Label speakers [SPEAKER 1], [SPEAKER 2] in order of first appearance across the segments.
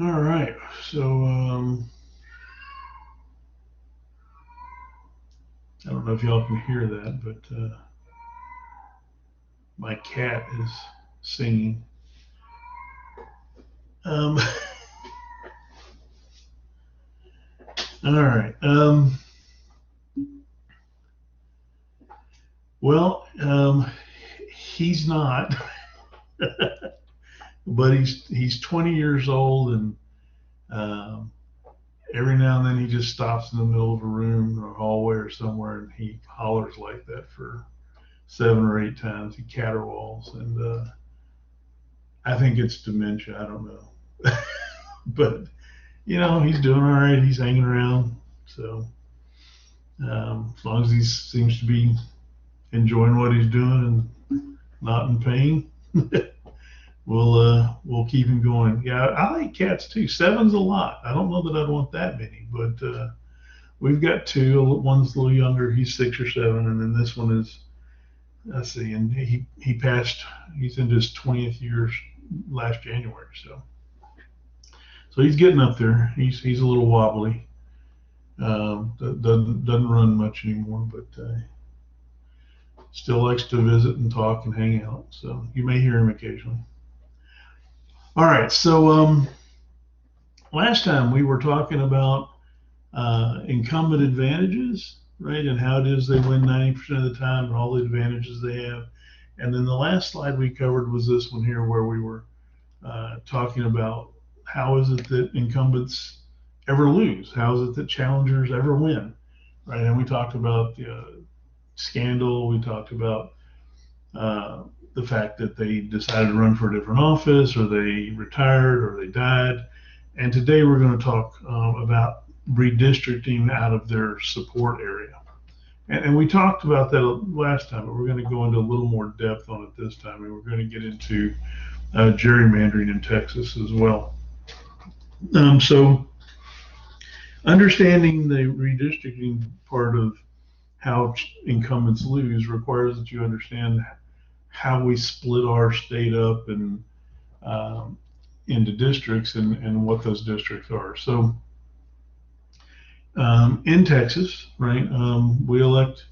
[SPEAKER 1] All right. So I don't know if y'all can hear that, but my cat is singing. Um, all right. Well, he's not, but he's 20 years old, and um, every now and then he just stops in the middle of a room or a hallway or somewhere, and he hollers like that for 7 or 8 times. He caterwauls, and I think it's dementia. I don't know, but he's doing all right. He's hanging around, so as long as he seems to be enjoying what he's doing and not in pain, we'll keep him going. Yeah, I like cats too. Seven's a lot. I don't know that I'd want that many, but we've got two. One's a little younger. He's 6 or 7, and then this one is, let's see, and he passed. He's into his 20th year last January, so he's getting up there. He's a little wobbly. Doesn't run much anymore, but still likes to visit and talk and hang out. So you may hear him occasionally. All right. So last time we were talking about incumbent advantages, right, and how it is they win 90% of the time and all the advantages they have. And then the last slide we covered was this one here, where we were talking about how is it that incumbents ever lose? How is it that challengers ever win? Right. And we talked about the scandal. We talked about uh, the fact that they decided to run for a different office, or they retired, or they died. And today we're going to talk about redistricting out of their support area. And we talked about that last time, but we're going to go into a little more depth on it this time. And we're going to get into gerrymandering in Texas as well. So understanding the redistricting part of how incumbents lose requires that you understand how we split our state up and into districts, and what those districts are. So in Texas, right, we elect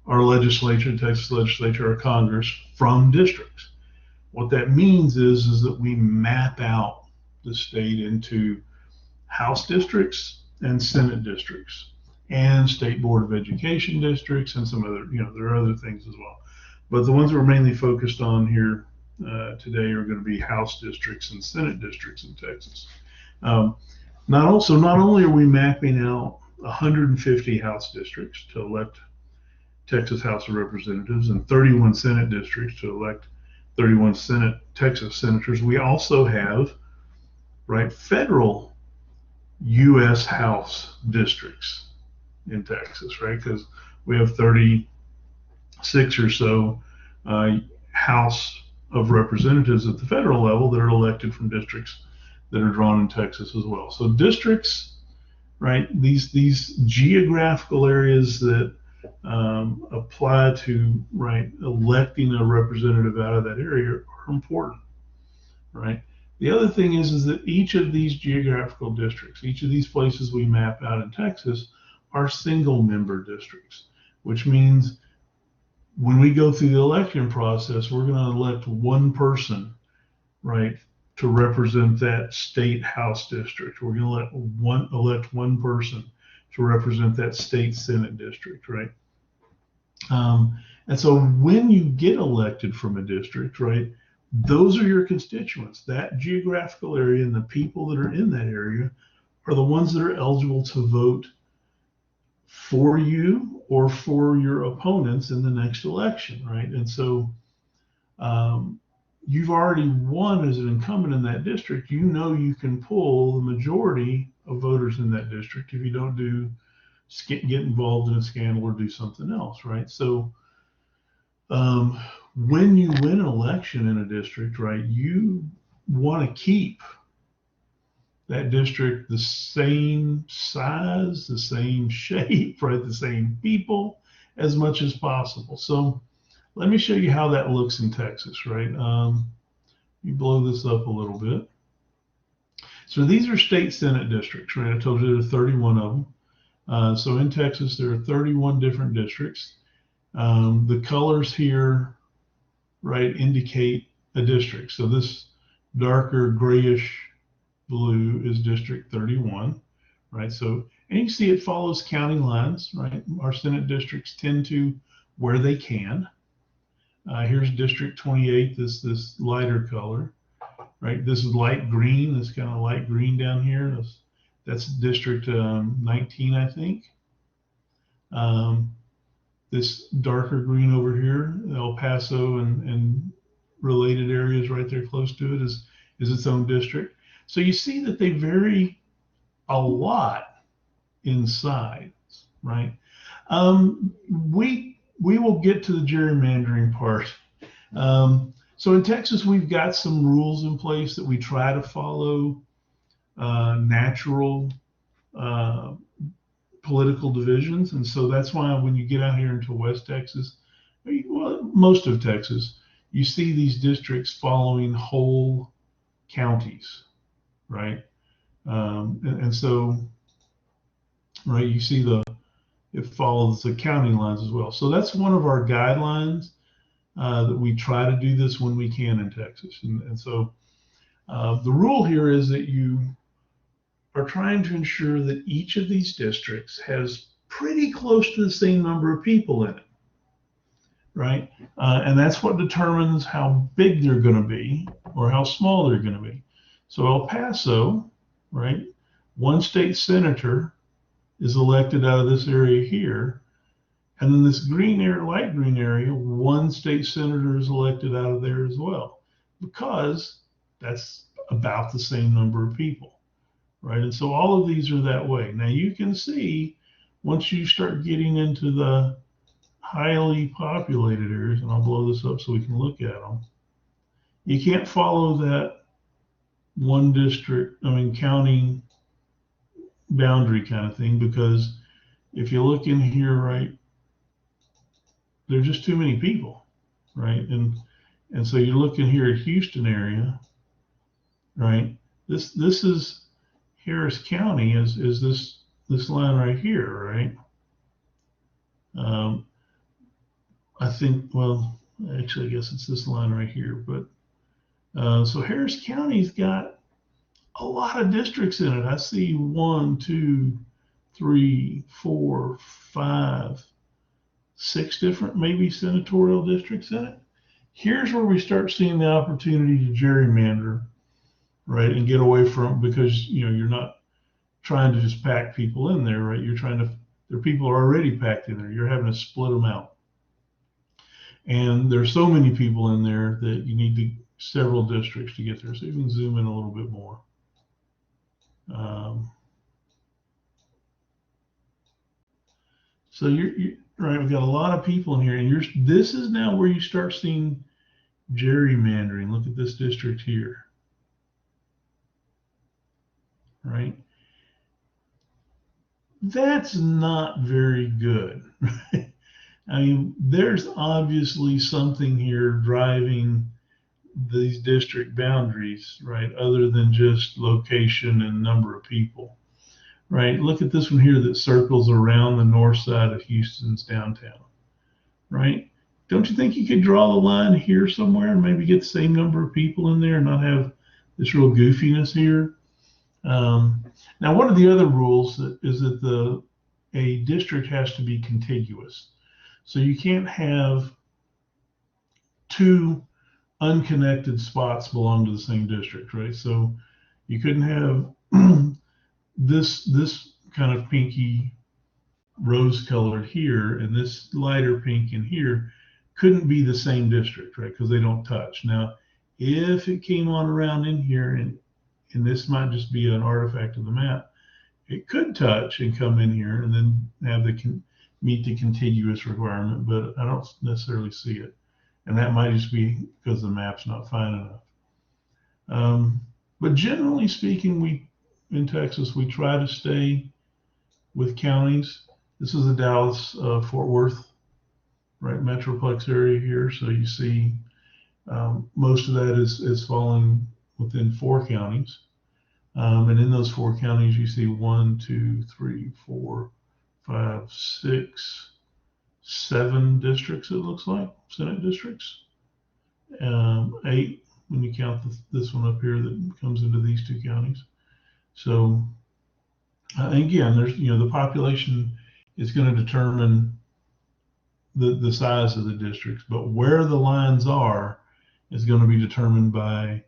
[SPEAKER 1] our legislature, Texas legislature, our Congress, from districts. What that means is that we map out the state into House districts and Senate districts and State Board of Education districts and some other, there are other things as well. But the ones we're mainly focused on here today are going to be House districts and Senate districts in Texas. Not only are we mapping out 150 House districts to elect Texas House of Representatives and 31 Senate districts to elect 31 Texas senators, we also have, right, federal U.S. House districts in Texas, right? Because we have 36 or so House of Representatives at the federal level that are elected from districts that are drawn in Texas as well. So districts, right? These geographical areas that apply to, right, electing a representative out of that area are important, right? The other thing is that each of these geographical districts, each of these places we map out in Texas, are single member districts, which means when we go through the election process, we're going to elect one person, right, to represent that state House district. We're going to elect one person to represent that state Senate district, right? And so when you get elected from a district, right, those are your constituents. That geographical area and the people that are in that area are the ones that are eligible to vote for you or for your opponents in the next election, right? And so you've already won as an incumbent in that district. You can pull the majority of voters in that district if you don't get involved in a scandal or do something else, right? So when you win an election in a district, right, you want to keep that district the same size, the same shape, right, the same people as much as possible. So let me show you how that looks in Texas, right? You blow this up a little bit. So these are state Senate districts, right? I told you there are 31 of them. So in Texas, there are 31 different districts. The colors here, right, indicate a district. So this darker grayish blue is District 31, right? So, and you can see it follows county lines, right? Our Senate districts tend to where they can. Here's District 28, this lighter color, right? This is light green, this kind of light green down here. That's District 19, I think. This darker green over here, El Paso and related areas right there close to it is its own district. So you see that they vary a lot in size, right? We will get to the gerrymandering part. So in Texas, we've got some rules in place that we try to follow natural political divisions. And so that's why when you get out here into West Texas, well, most of Texas, you see these districts following whole counties, right? And so, right, you see it follows the county lines as well. So that's one of our guidelines that we try to do this when we can in Texas. And so the rule here is that you are trying to ensure that each of these districts has pretty close to the same number of people in it, right? And that's what determines how big they're going to be or how small they're going to be. So El Paso, right, one state senator is elected out of this area here. And then this green area, light green area, one state senator is elected out of there as well, because that's about the same number of people, right? And so all of these are that way. Now you can see once you start getting into the highly populated areas, and I'll blow this up so we can look at them, you can't follow that one district, county boundary kind of thing, because if you look in here, right, there's just too many people, right? And so you're looking here at Houston area, right? This is Harris County is this line right here, right? I think, well, actually, I guess it's this line right here, but so Harris County's got a lot of districts in it. I see 1, 2, 3, 4, 5, 6 different maybe senatorial districts in it. Here's where we start seeing the opportunity to gerrymander, right, and get away from, because you're not trying to just pack people in there, right? You're trying to, there people are already packed in there. You're having to split them out. And there's so many people in there that you need several districts to get there. So you can zoom in a little bit more. So you're right. We've got a lot of people in here, and this is now where you start seeing gerrymandering. Look at this district here, right? That's not very good. Right? I mean, there's obviously something here driving these district boundaries, right, other than just location and number of people, right? Look at this one here that circles around the north side of Houston's downtown, right? Don't you think you could draw the line here somewhere and maybe get the same number of people in there and not have this real goofiness here? Now, one of the other rules is that a district has to be contiguous. So you can't have 2 unconnected spots belong to the same district, right? So you couldn't have this kind of pinky rose colored here and this lighter pink in here couldn't be the same district, right? Because they don't touch. Now, if it came on around in here, and this might just be an artifact of the map, it could touch and come in here and then have meet the contiguous requirement, but I don't necessarily see it. And that might just be because the map's not fine enough. But generally speaking, in Texas, we try to stay with counties. This is the Dallas Fort Worth, right, metroplex area here. So you see most of that is falling within 4 counties. And in those 4 counties, you see 1, 2, 3, 4, 5, 6, 7 districts, it looks like, Senate districts. 8 when you count this one up here that comes into these 2 counties. So again, there's, the population is going to determine the size of the districts, but where the lines are is going to be determined by,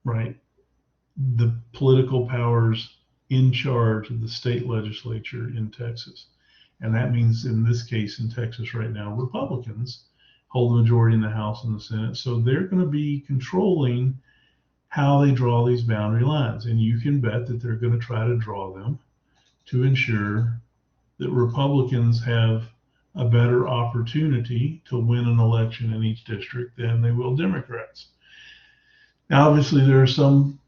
[SPEAKER 1] right, the political powers in charge of the state legislature in Texas. And that means in this case in Texas right now, Republicans hold the majority in the House and the Senate. So they're going to be controlling how they draw these boundary lines. And you can bet that they're going to try to draw them to ensure that Republicans have a better opportunity to win an election in each district than they will Democrats. Now, obviously, there are some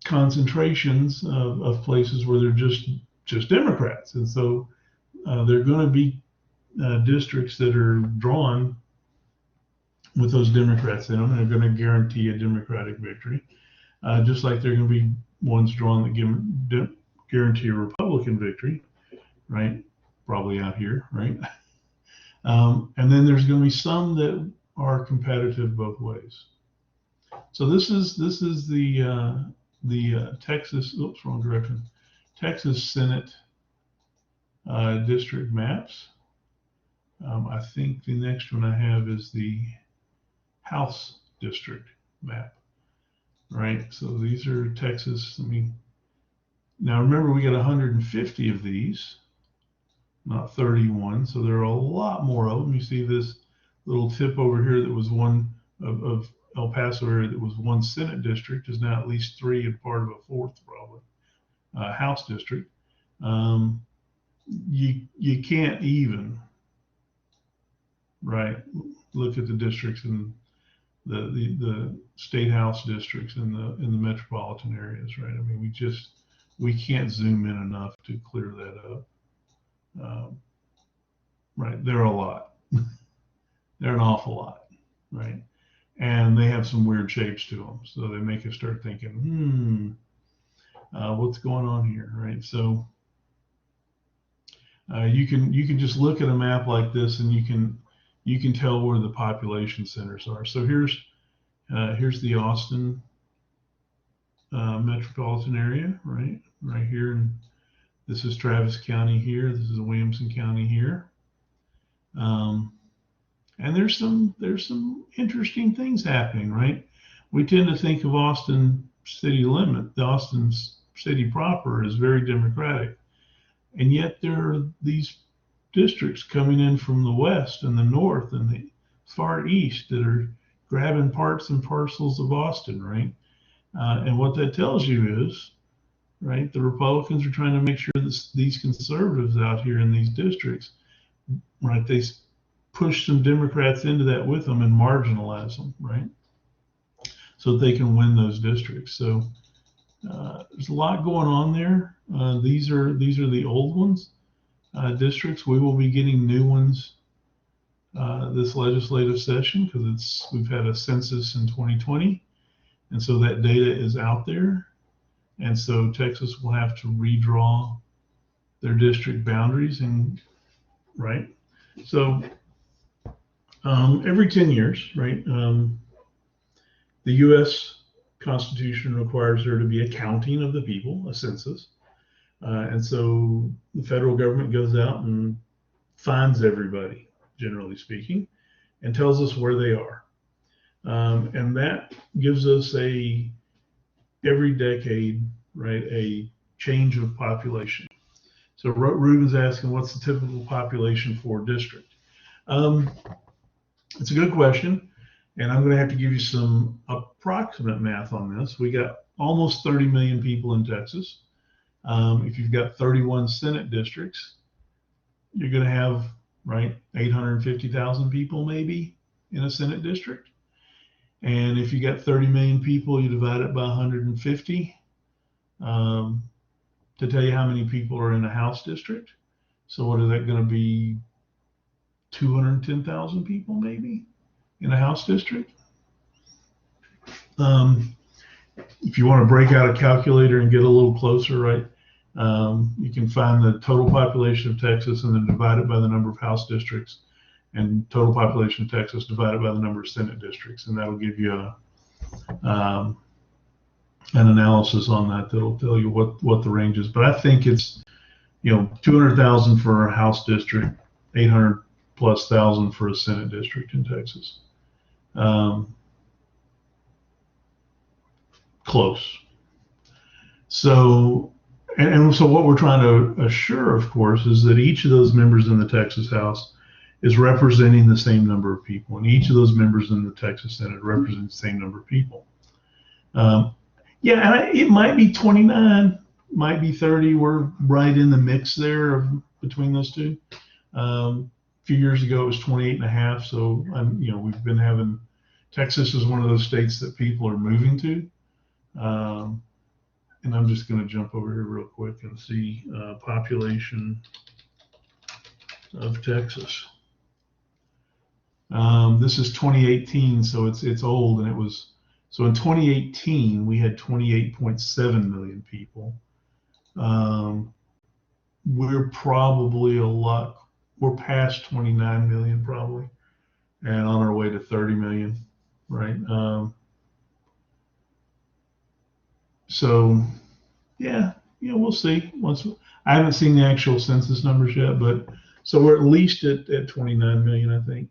[SPEAKER 1] concentrations of places where they're just Democrats, and so there are going to be districts that are drawn with those Democrats in them, and they're going to guarantee a Democratic victory, just like there are going to be ones drawn that guarantee a Republican victory, right? Probably out here, right? And then there's going to be some that are competitive both ways. So this is the Texas, oops, wrong direction, Texas Senate district maps. I think the next one I have is the House district map, right? So these are Texas. Now remember, we got 150 of these, not 31. So there are a lot more of them. You see this little tip over here that was one of El Paso area that was one Senate district is now at least 3 and part of a 4th probably House district. You can't even, right, look at the districts in the state house districts in the metropolitan areas, right? I mean, we can't zoom in enough to clear that up. Right, they're a lot. They're an awful lot, right? And they have some weird shapes to them, so they make us start thinking, what's going on here, right? So you can just look at a map like this, and you can tell where the population centers are. So here's the Austin metropolitan area, right here, and this is Travis County here. This is Williamson County here. And there's some interesting things happening, right? We tend to think of Austin city limit, the Austin city proper, as very Democratic, and yet there are these districts coming in from the west and the north and the far east that are grabbing parts and parcels of Austin, right? And what that tells you is, right, the Republicans are trying to make sure that these conservatives out here in these districts, right, they push some Democrats into that with them and marginalize them, right, so that they can win those districts. So there's a lot going on there. These are the old ones, districts. We will be getting new ones this legislative session because we've had a census in 2020, and so that data is out there, and so Texas will have to redraw their district boundaries, and right. So every 10 years, right, the U.S. Constitution requires there to be a counting of the people, a census, and so the federal government goes out and finds everybody, generally speaking, and tells us where they are, and that gives us every decade, right, a change of population. So Ruben's asking, what's the typical population for district? It's a good question, and I'm going to have to give you some approximate math on this. We got almost 30 million people in Texas. If you've got 31 Senate districts, you're going to have, right, 850,000 people maybe in a Senate district. And if you got 30 million people, you divide it by 150 to tell you how many people are in a House district. So what is that going to be? 210,000 people maybe in a House district. if you want to break out a calculator and get a little closer, right, you can find the total population of Texas and then divide it by the number of House districts, and total population of Texas divided by the number of Senate districts, and that'll give you an analysis on that that'll tell you what the range is. But I think it's 200,000 for a House district, 800 plus thousand for a Senate district in Texas. Close. So, and so what we're trying to assure, of course, is that each of those members in the Texas House is representing the same number of people, and each of those members in the Texas Senate represents the same number of people. It might be 29, might be 30. We're right in the mix there between those two. A few years ago, it was 28 and a half. So, we've been having, Texas is one of those states that people are moving to. And I'm just going to jump over here real quick and see population of Texas. This is 2018, so it's old, and it was, so in 2018 we had 28.7 million people. We're probably we're past 29 million probably, and on our way to 30 million, right? So we'll see. I haven't seen the actual census numbers yet, but so we're at least at 29 million, I think.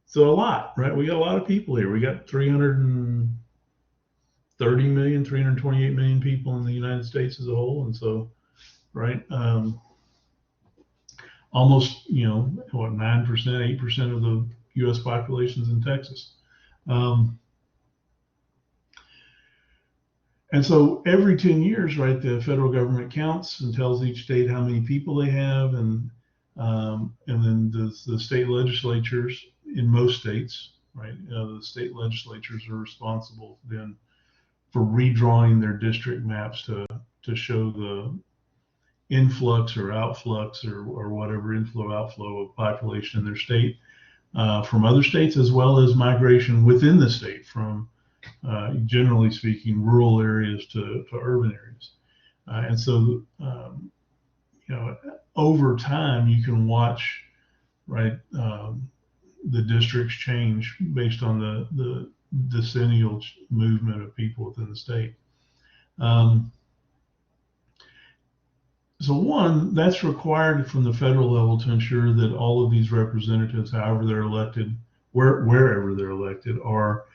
[SPEAKER 1] So a lot, right? We got a lot of people here. We got 330 million, 328 million people in the United States as a whole, and so, right, almost 9%, 8% of the U.S. population is in Texas. And so every 10 years, right, the federal government counts and tells each state how many people they have, and then the state legislatures in most states, right, the state legislatures are responsible then for redrawing their district maps to show the influx or outflux or whatever, inflow outflow of population in their state from other states, as well as migration within the state from generally speaking, rural areas to urban areas. And so, over time, you can watch, right, the districts change based on the decennial movement of people within the state. So one, that's required from the federal level to ensure that all of these representatives, however they're elected, wherever they're elected, are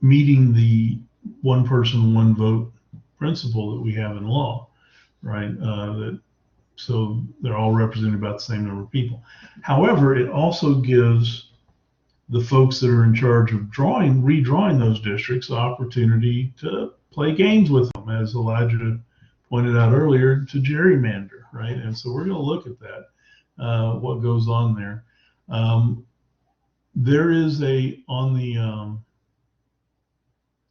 [SPEAKER 1] meeting the one person, one vote principle that we have in law, right? So they're all represented about the same number of people. However, it also gives the folks that are in charge of redrawing those districts the opportunity to play games with them, as Elijah pointed out earlier, to gerrymander, right? And so we're going to look at that, what goes on there. There is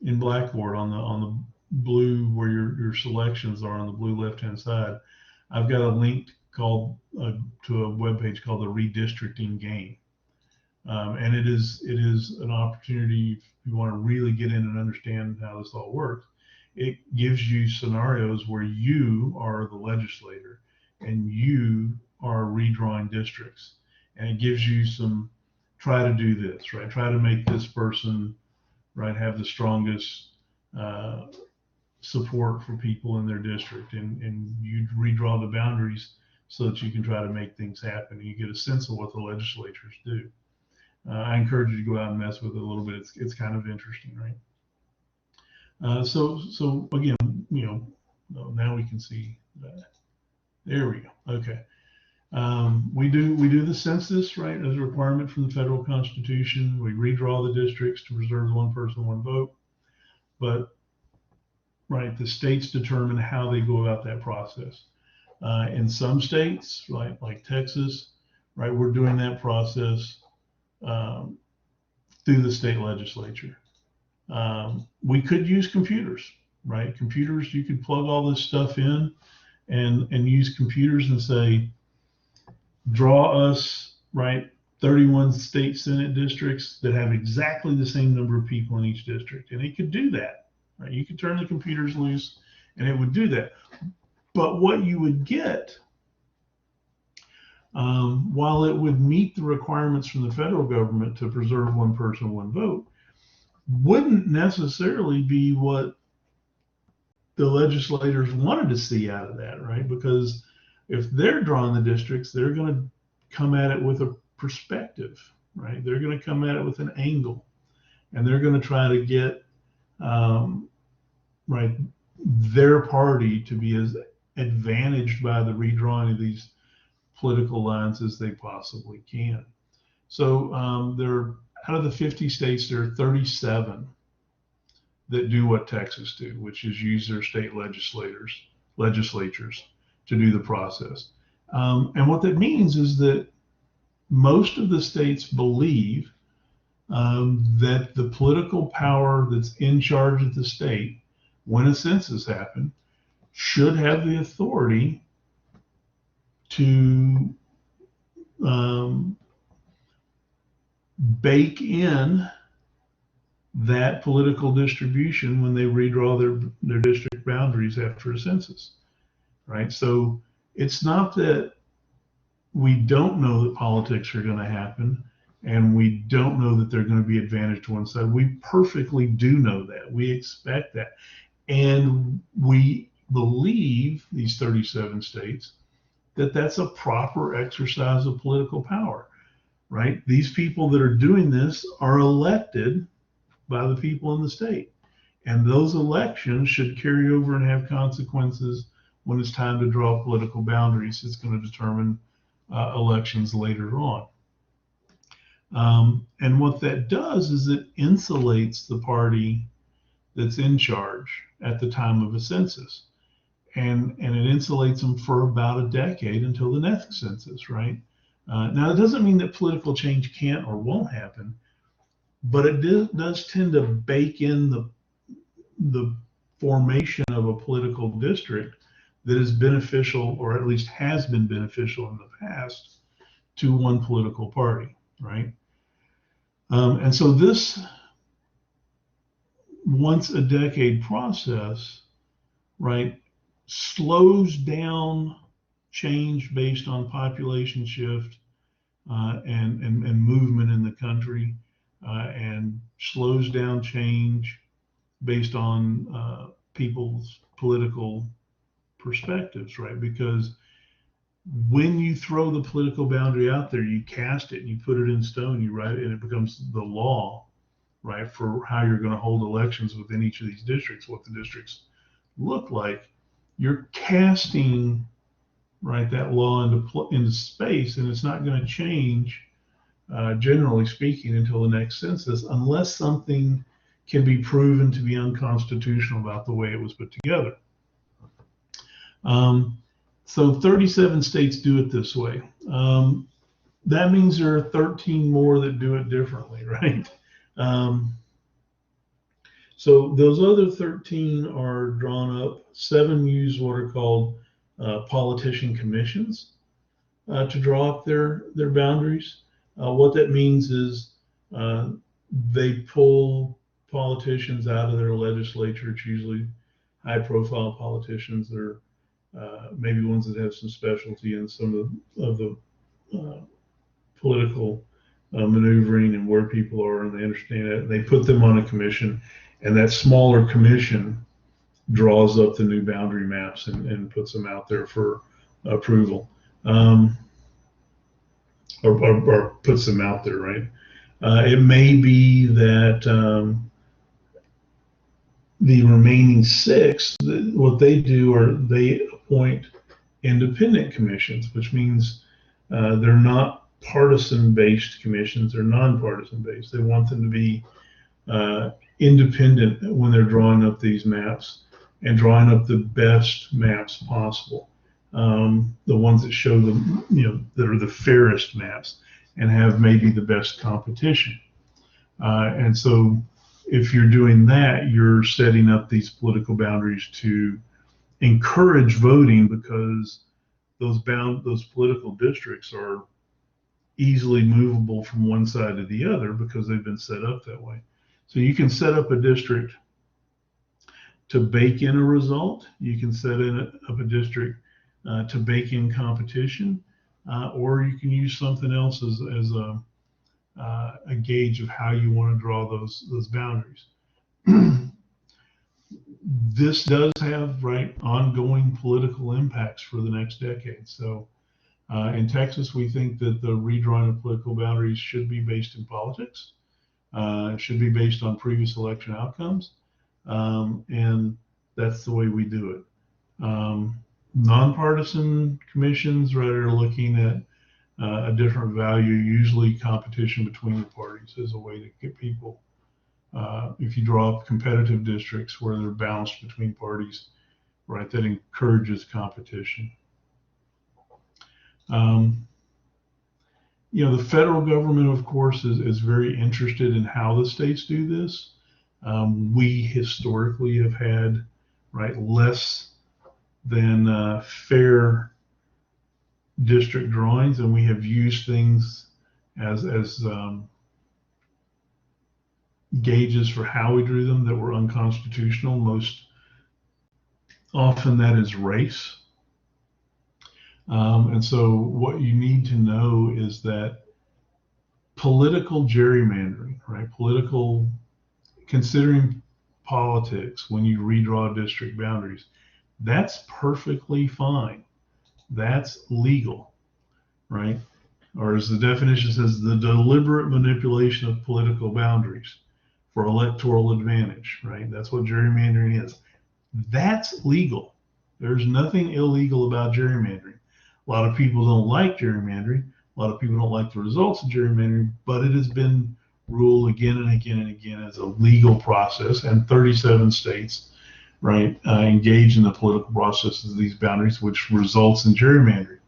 [SPEAKER 1] in Blackboard on the blue where your selections are on the blue left-hand side, I've got a link to a webpage called the Redistricting Game. And it is an opportunity, if you want to really get in and understand how this all works. It gives you scenarios where you are the legislator and you are redrawing districts. And it gives you try to do this, right? Try to make this person, right, have the strongest support for people in their district, and you redraw the boundaries so that you can try to make things happen. You get a sense of what the legislatures do. I encourage you to go out and mess with it a little bit. It's kind of interesting, right? So again, now we can see that. There we go. Okay. We do the census, right, as a requirement from the federal constitution. We redraw the districts to preserve the one person, one vote. But, right, the states determine how they go about that process. In some states, right, like Texas, right, we're doing that process through the state legislature. We could use computers, right? Computers, you could plug all this stuff in and use computers and say, draw us, right, 31 state Senate districts that have exactly the same number of people in each district. And it could do that, right? You could turn the computers loose and it would do that. But what you would get, while it would meet the requirements from the federal government to preserve one person, one vote, wouldn't necessarily be what the legislators wanted to see out of that, right? Because if they're drawing the districts, they're going to come at it with a perspective, right? They're going to come at it with an angle, and they're going to try to get right, their party to be as advantaged by the redrawing of these political lines as they possibly can. So there, out of the 50 states, there are 37 that do what Texas do, which is use their state legislatures to do the process. And what that means is that most of the states believe that the political power that's in charge of the state when a census happened should have the authority to bake in that political distribution when they redraw their district boundaries after a census, right? So it's not that we don't know that politics are going to happen and we don't know that they're going to be advantaged to one side. We perfectly do know that. We expect that. And we believe, these 37 states, that that's a proper exercise of political power, right? These people that are doing this are elected by the people in the state. And those elections should carry over and have consequences when it's time to draw political boundaries. It's going to determine elections later on. And what that does is it insulates the party that's in charge at the time of a census. And it insulates them for about a decade until the next census, right? Now, it doesn't mean that political change can't or won't happen, but it does tend to bake in the formation of a political district that is beneficial, or at least has been beneficial in the past, to one political party, right? And so this once a decade process, right, slows down change based on population shift and movement in the country, and slows down change based on people's political perspectives, right? Because when you throw the political boundary out there, you cast it and you put it in stone, you write it, and it becomes the law, right, for how you're going to hold elections within each of these districts, what the districts look like. You're casting, right, that law into space, and it's not going to change, generally speaking, until the next census, unless something can be proven to be unconstitutional about the way it was put together. So 37 states do it this way. That means there are 13 more that do it differently, right? So those other 13 are drawn up. 7 use what are called politician commissions to draw up their boundaries. What that means is they pull politicians out of their legislature. It's usually high-profile politicians. They're maybe ones that have some specialty in some of the political maneuvering and where people are, and they understand it. They put them on a commission, and that smaller commission draws up the new boundary maps and puts them out there for approval, or puts them out there, right? It may be that the remaining 6, what they do are they appoint independent commissions, which means they're not partisan-based commissions, they're non-partisan-based. They want them to be independent when they're drawing up these maps and drawing up the best maps possible. The ones that show them, that are the fairest maps and have maybe the best competition. And so if you're doing that, you're setting up these political boundaries to encourage voting, because those political districts are easily movable from one side to the other because they've been set up that way. So you can set up a district to bake in a result. You can set up a district to bake in competition, or you can use something else as a gauge of how you want to draw those boundaries. This does have ongoing political impacts for the next decade. So in Texas, we think that the redrawing of political boundaries should be based in politics. It should be based on previous election outcomes. And that's the way we do it. Nonpartisan commissions, are looking at a different value, usually competition between the parties as a way to get people, if you draw up competitive districts where they're balanced between parties, that encourages competition. The federal government, of course, is very interested in how the states do this. We historically have had less than fair district drawings, and we have used things as gauges for how we drew them that were unconstitutional. Most often that is race. And so what you need to know is that political gerrymandering, considering politics when you redraw district boundaries, that's perfectly fine. That's legal, Or as the definition says, the deliberate manipulation of political boundaries for electoral advantage, That's what gerrymandering is. That's legal. There's nothing illegal about gerrymandering. A lot of people don't like gerrymandering. A lot of people don't like the results of gerrymandering, but it has been ruled again and again and again as a legal process, and 37 states, engage in the political processes of these boundaries, which results in gerrymandering.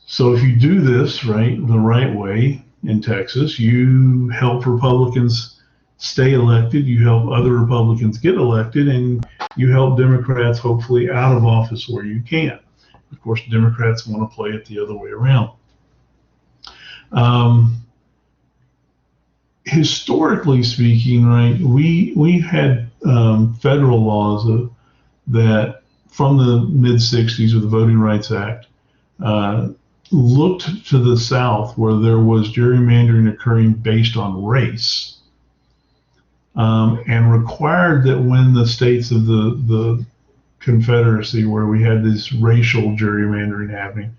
[SPEAKER 1] So if you do this the right way in Texas, you help Republicans stay elected, you help other Republicans get elected, and you help Democrats hopefully out of office where you can. Of course, Democrats want to play it the other way around. Historically speaking, we've had federal laws that from the mid-60s with the Voting Rights Act looked to the South where there was gerrymandering occurring based on race, and required that when the states of the Confederacy, where we had this racial gerrymandering happening,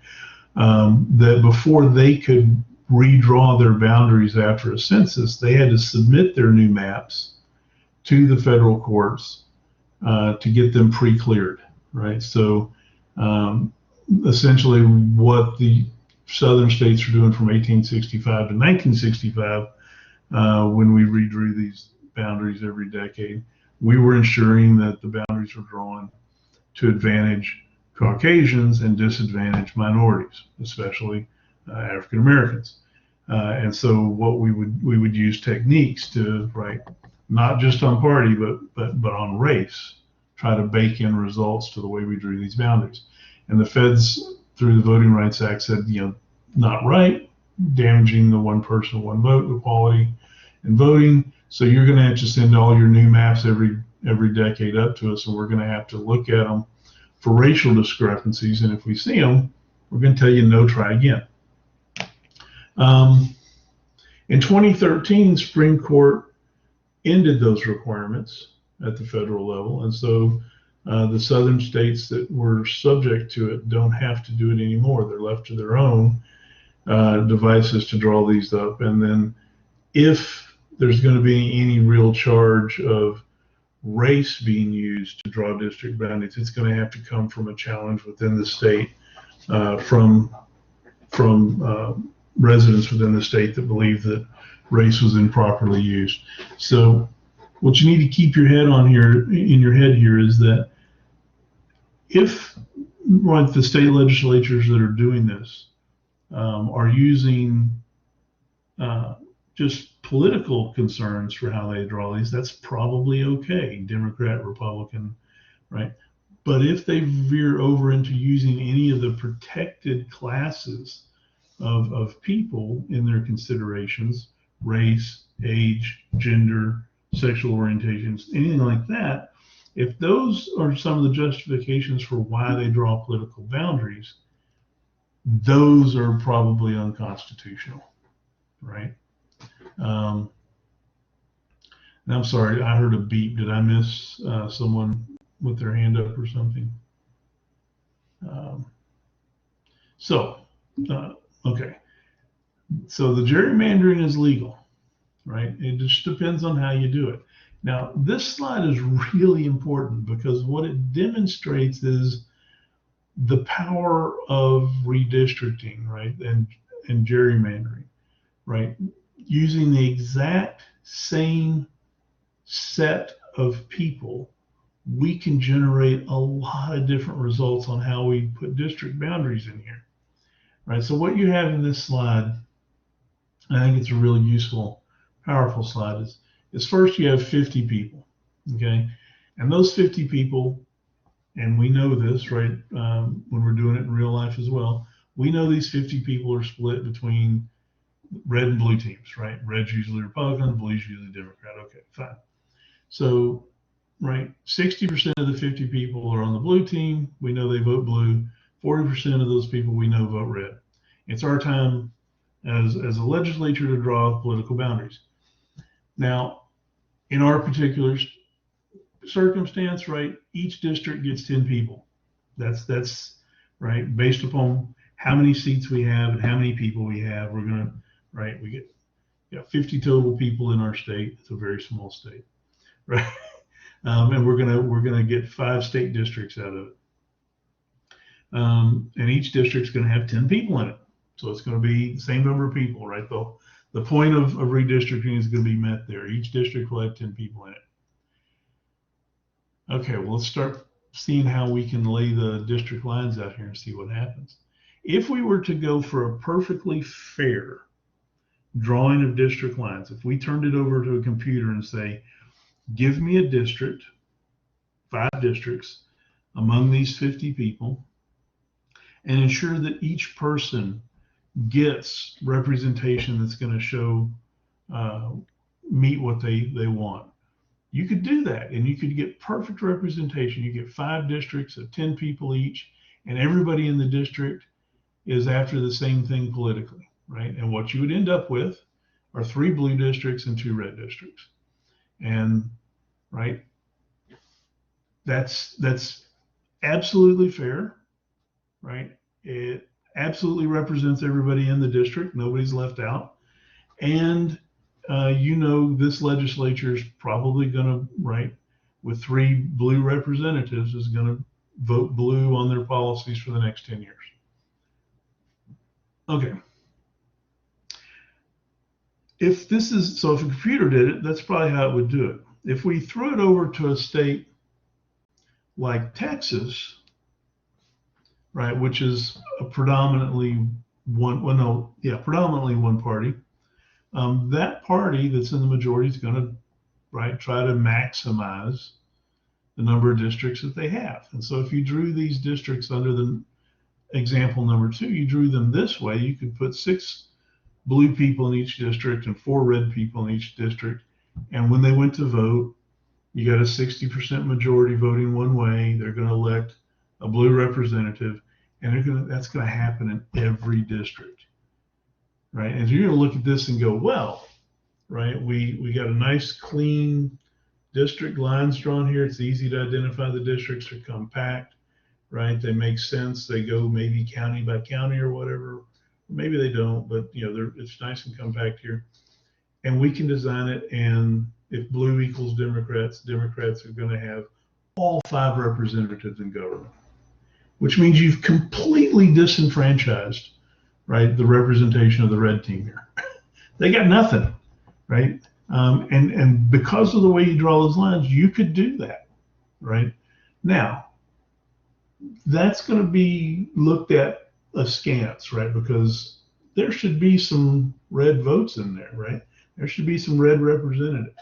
[SPEAKER 1] that before they could redraw their boundaries after a census, they had to submit their new maps to the federal courts to get them pre-cleared, So essentially what the southern states were doing from 1865 to 1965, when we redrew these boundaries every decade, we were ensuring that the boundaries were drawn to advantage Caucasians and disadvantage minorities, especially African Americans. And so what we would use techniques to, not just on party, but on race, try to bake in results to the way we drew these boundaries. And the feds, through the Voting Rights Act, said, not right, damaging the one person, one vote equality in voting. So you're going to have to send all your new maps every decade up to us, and we're going to have to look at them for racial discrepancies. And if we see them, we're going to tell you no, try again. In 2013, Supreme Court ended those requirements at the federal level, and so the southern states that were subject to it don't have to do it anymore. They're left to their own devices to draw these up. And then if there's going to be any real charge of race being used to draw district boundaries, it's going to have to come from a challenge within the state, from residents within the state that believe that race was improperly used. So what you need to keep your head on here, in your head here, is that if the state legislatures that are doing this are using just political concerns for how they draw these, that's probably okay, Democrat, Republican, But if they veer over into using any of the protected classes of people in their considerations, race, age, gender, sexual orientations, anything like that, if those are some of the justifications for why they draw political boundaries, those are probably unconstitutional, right? And I'm sorry, I heard a beep. Did I miss someone with their hand up or something? Okay. So the gerrymandering is legal, right? It just depends on how you do it. Now, this slide is really important because what it demonstrates is the power of redistricting, right? And gerrymandering, right? Using the exact same set of people, we can generate a lot of different results on how we put district boundaries in here, right? So what you have in this slide, I think it's a really useful, powerful slide, is first you have 50 people, okay? And those 50 people, and we know this, right, when we're doing it in real life as well, we know these 50 people are split between red and blue teams, right? Red's usually Republican, blue's usually Democrat. Okay, fine. So, right, 60% of the 50 people are on the blue team. We know they vote blue. 40% of those people we know vote red. It's our time as a legislature to draw political boundaries. Now, in our particular circumstance, right, each district gets 10 people. That's right, based upon how many seats we have and how many people we have. We're gonna, right, we get 50 total people in our state. It's a very small state, right? And we're gonna get 5 state districts out of it. And each district's gonna have 10 people in it. So it's gonna be the same number of people, right? The point of redistricting is gonna be met there. Each district will have 10 people in it. Okay, well, let's start seeing how we can lay the district lines out here and see what happens. If we were to go for a perfectly fair drawing of district lines, if we turned it over to a computer and say, give me a district, 5 districts among these 50 people, and ensure that each person gets representation that's going to show, meet what they want. You could do that and you could get perfect representation. You get 5 districts of 10 people each, and everybody in the district is after the same thing politically, right? And what you would end up with are 3 blue districts and 2 red districts. And right, that's absolutely fair, right? It absolutely represents everybody in the district. Nobody's left out. And this legislature is probably going to, right, with 3 blue representatives, is going to vote blue on their policies for the next 10 years. Okay. If a computer did it, that's probably how it would do it. If we threw it over to a state like Texas, right, which is a predominantly one party, that party that's in the majority is going to, right, try to maximize the number of districts that they have. And so if you drew these districts under the example number 2, you drew them this way, you could put 6 blue people in each district and 4 red people in each district. And when they went to vote, you got a 60% majority voting one way. They're going to elect a blue representative, and that's going to happen in every district, right? And you're going to look at this and go, well, right, we got a nice clean district lines drawn here. It's easy to identify the districts. Are compact, right? They make sense. They go maybe county by county or whatever. Maybe they don't, but it's nice and compact here. And we can design it, and if blue equals Democrats, Democrats are going to have all 5 representatives in government, which means you've completely disenfranchised, right, the representation of the red team here. They got nothing, right? And because of the way you draw those lines, you could do that, right? Now, that's going to be looked at askance, right? Because there should be some red votes in there, right? There should be some red representatives.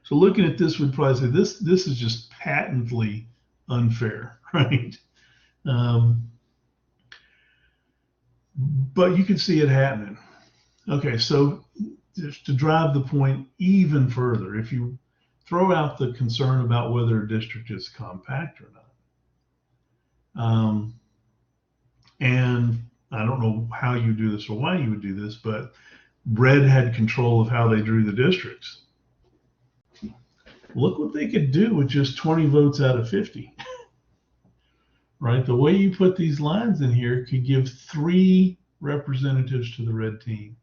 [SPEAKER 1] So looking at this, we'd probably say this is just patently unfair, right? but you can see it happening. Okay, so just to drive the point even further, if you throw out the concern about whether a district is compact or not, and I don't know how you do this or why you would do this, but Red had control of how they drew the districts. Look what they could do with just 20 votes out of 50. Right? The way you put these lines in here could give 3 representatives to the red team,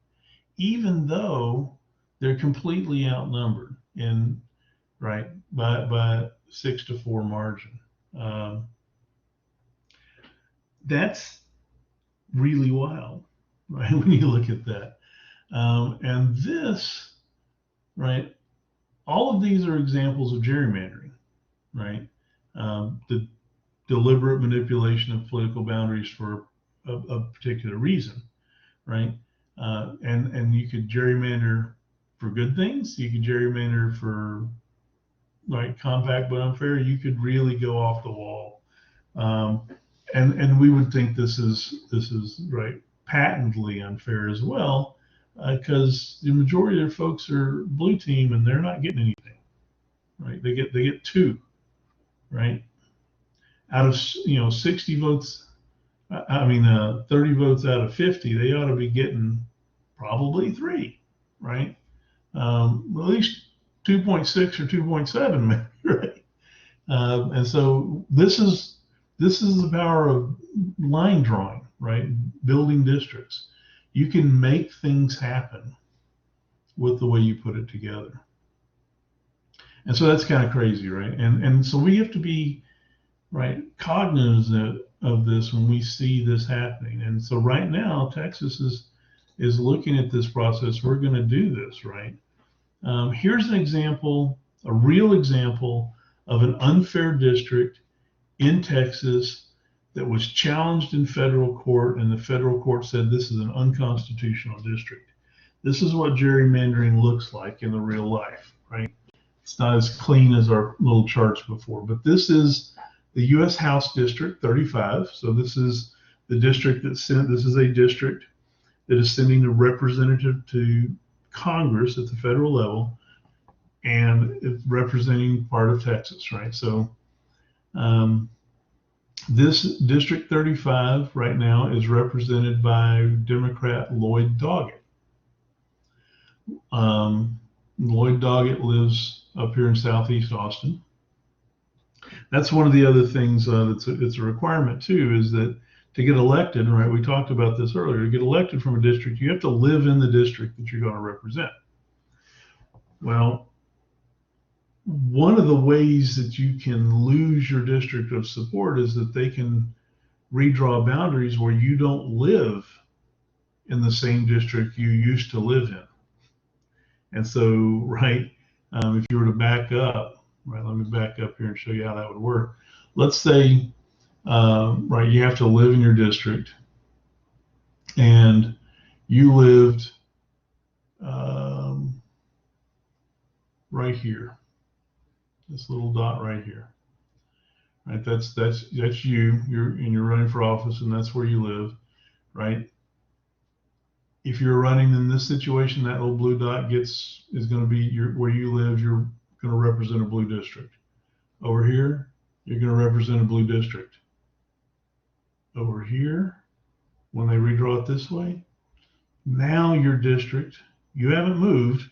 [SPEAKER 1] even though they're completely outnumbered in by 6-4 margin. That's really wild, right? When you look at that, and this, right? All of these are examples of gerrymandering, right? The deliberate manipulation of political boundaries for a particular reason, right? And you could gerrymander for good things. You could gerrymander for compact but unfair. You could really go off the wall, and we would think this is right patently unfair as well, because the majority of their folks are blue team and they're not getting anything, right? They get 2, right? Out of 60 votes, 30 votes out of 50, they ought to be getting probably 3, right? At least 2.6 or 2.7, maybe, right? And so this is the power of line drawing, right? Building districts. You can make things happen with the way you put it together. And so that's kind of crazy, right? And so we have to be cognizant of this when we see this happening. And so right now, Texas is looking at this process. We're going to do this, right? Here's an example, a real example of an unfair district in Texas that was challenged in federal court, and the federal court said this is an unconstitutional district. This is what gerrymandering looks like in the real life, right? It's not as clean as our little charts before, but this is the U.S. House District 35. So this is the district this is a district that is sending a representative to Congress at the federal level, and it's representing part of Texas, right? So this District 35 right now is represented by Democrat Lloyd Doggett. Lloyd Doggett lives up here in Southeast Austin. That's one of the other things it's a requirement too, is that to get elected, right? We talked about this earlier. To get elected from a district, you have to live in the district that you're going to represent. Well, one of the ways that you can lose your district of support is that they can redraw boundaries where you don't live in the same district you used to live in. And so, if you were to back up, let me back up here and show you how that would work. Let's say, you have to live in your district, and you lived right here, this little dot right here, right? That's you. You're running for office, and that's where you live, right? If you're running in this situation, that little blue dot is going to be where you live. You're going to represent a blue district. Over here, you're going to represent a blue district. Over here, when they redraw it this way, now your district, you haven't moved,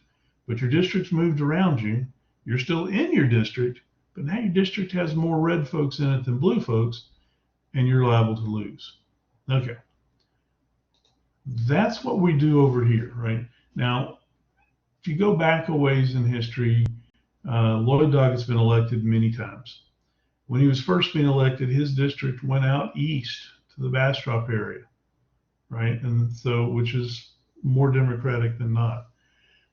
[SPEAKER 1] but your district's moved around you. You're still in your district, but now your district has more red folks in it than blue folks, and you're liable to lose. Okay. That's what we do over here, right? Now, if you go back a ways in history, Lloyd Doggett's been elected many times. When he was first being elected, his district went out east to the Bastrop area, right? And so, which is more Democratic than not,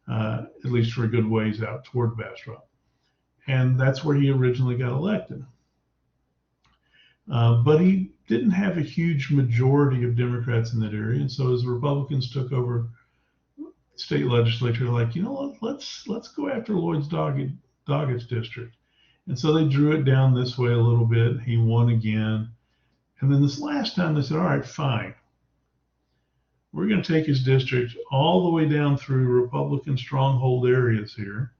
[SPEAKER 1] at least for a good ways out toward Bastrop. And that's where he originally got elected. But he didn't have a huge majority of Democrats in that area. And so as the Republicans took over state legislature, they're like, you know what, let's go after Doggett's district. And so they drew it down this way a little bit. He won again. And then this last time they said, all right, fine. we're going to take his district all the way down through Republican stronghold areas here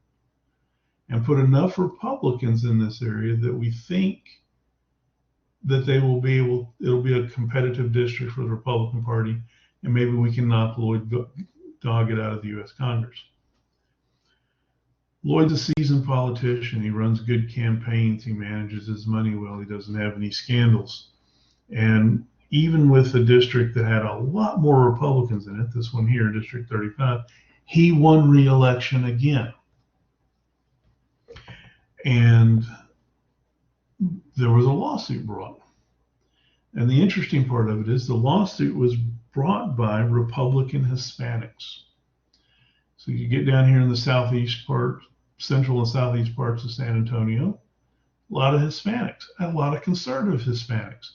[SPEAKER 1] and put enough Republicans in this area that we think that it'll be a competitive district for the Republican Party, and maybe we can knock Lloyd Doggett out of the U.S. Congress. Lloyd's a seasoned politician. He runs good campaigns. He manages his money well. He doesn't have any scandals. And even with a district that had a lot more Republicans in it, this one here, District 35, he won re-election again. And there was a lawsuit brought. And the interesting part of it is the lawsuit was brought by Republican Hispanics. So you get down here in the southeast part, central and southeast parts of San Antonio, a lot of Hispanics, a lot of conservative Hispanics.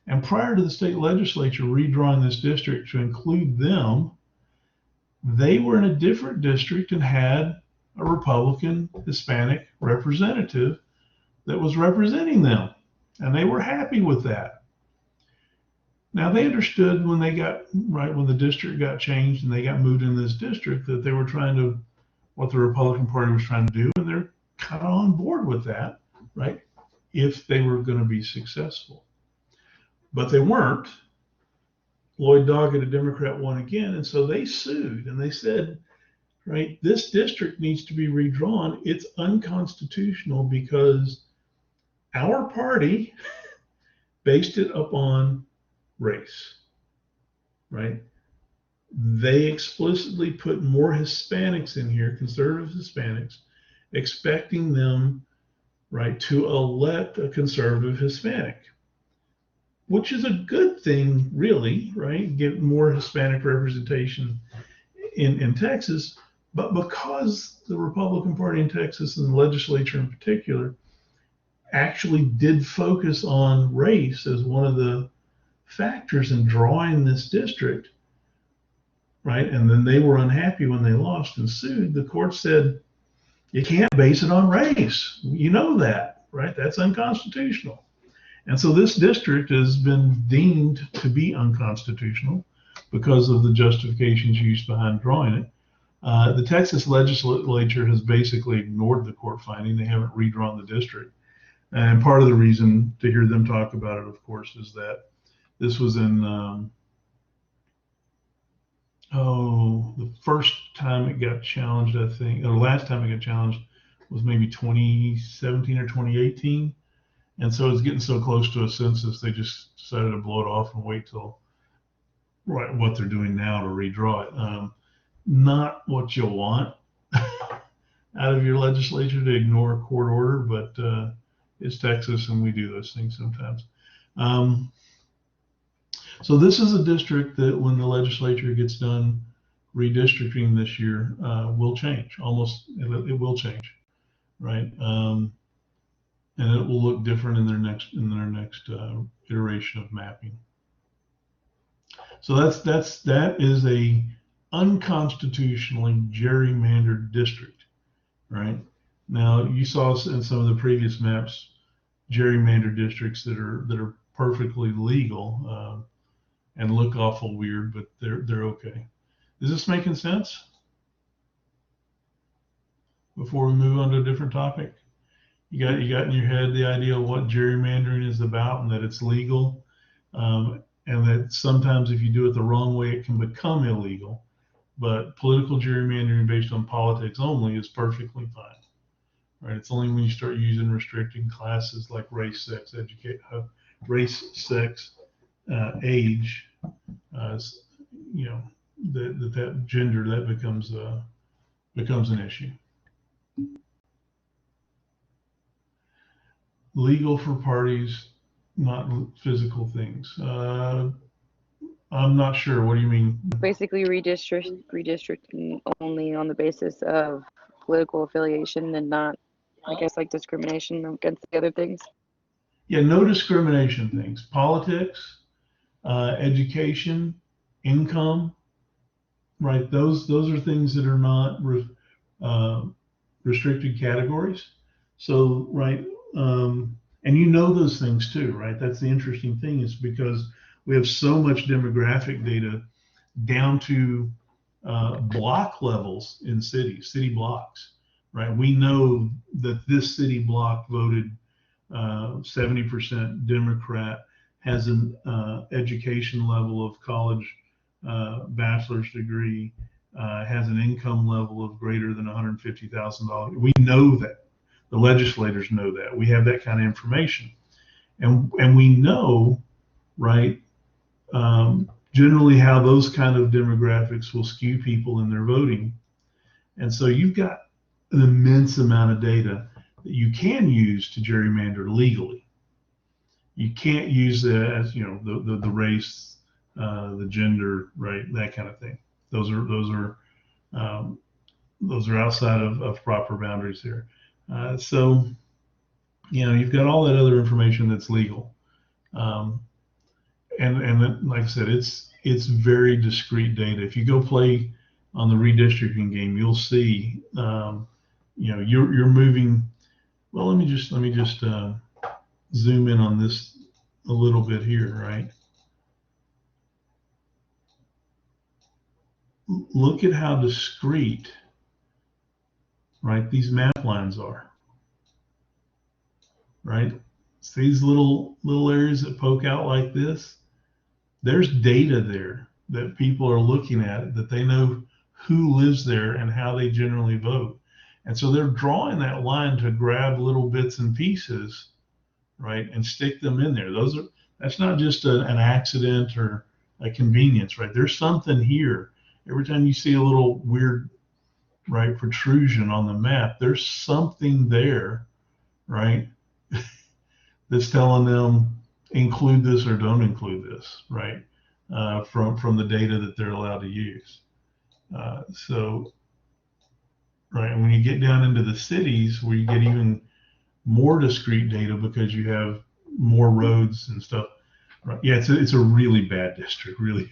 [SPEAKER 1] And prior to the state legislature redrawing this district to include them, they were in a different district and had a Republican Hispanic representative that was representing them. And they were happy with that. Now they understood when the district got changed and they got moved in this district that they were what the Republican Party was trying to do, and they're kind of on board with that, right? If they were going to be successful. But they weren't. Lloyd Doggett, a Democrat, won again, and so they sued and they said, right, this district needs to be redrawn. It's unconstitutional because our party based it upon race, right? They explicitly put more Hispanics in here, conservative Hispanics, expecting them, right, to elect a conservative Hispanic, which is a good thing, really, right? Get more Hispanic representation in Texas. But because the Republican Party in Texas and the legislature in particular actually did focus on race as one of the factors in drawing this district, right? And then they were unhappy when they lost and sued. The court said, you can't base it on race. You know that, right? That's unconstitutional. And so this district has been deemed to be unconstitutional because of the justifications used behind drawing it. The Texas legislature has basically ignored the court finding. They haven't redrawn the district. And part of the reason to hear them talk about it, of course, is that this was in, the first time it got challenged, I think, or the last time it got challenged was maybe 2017 or 2018. And so it's getting so close to a census, they just decided to blow it off and wait till what they're doing now to redraw it. Not what you want out of your legislature to ignore a court order, but it's Texas and we do those things sometimes. So this is a district that when the legislature gets done redistricting this year, will change. It will change, right? And it will look different in their next iteration of mapping. So that is a unconstitutionally gerrymandered district, right? Now you saw in some of the previous maps gerrymandered districts that are perfectly legal and look awful weird, but they're okay. Is this making sense? Before we move on to a different topic, you got in your head the idea of what gerrymandering is about and that it's legal, and that sometimes if you do it the wrong way, it can become illegal. But political gerrymandering based on politics only is perfectly fine, right? It's only when you start using restricting classes like race, sex, age, that gender, that becomes an issue. Legal for parties, not physical things. I'm not sure. What do you mean?
[SPEAKER 2] Basically redistricting only on the basis of political affiliation and not, I guess, like discrimination against the other things.
[SPEAKER 1] Yeah, no discrimination things. Politics, education, income, right? Those are things that are not restricted categories. So, right, and you know those things too, right? That's the interesting thing, is because we have so much demographic data down to block levels in cities, city blocks, right? We know that this city block voted 70% Democrat, has an education level of college bachelor's degree, has an income level of greater than $150,000. We know that. The legislators know that. We have that kind of information. And we know, right, generally how those kind of demographics will skew people in their voting. And so you've got an immense amount of data that you can use to gerrymander legally. You can't use it as, you know, the race, the gender, right, that kind of thing. Those are outside of proper boundaries here. So, you know, you've got all that other information that's legal. And like I said, it's very discrete data. If you go play on the redistricting game, you'll see, you know, you're moving. Well, let me just zoom in on this a little bit here, right? Look at how discrete, right, these map lines are, right? So these little areas that poke out like this, there's data there that people are looking at, that they know who lives there and how they generally vote. And so they're drawing that line to grab little bits and pieces, right, and stick them in there. That's not just an accident or a convenience, right? There's something here. Every time you see a little weird, right, protrusion on the map, there's something there, right, that's telling them include this or don't include this, right, from the data that they're allowed to use. So, right, and when you get down into the cities where you get even more discrete data because you have more roads and stuff, right? Yeah, it's a really bad district, really.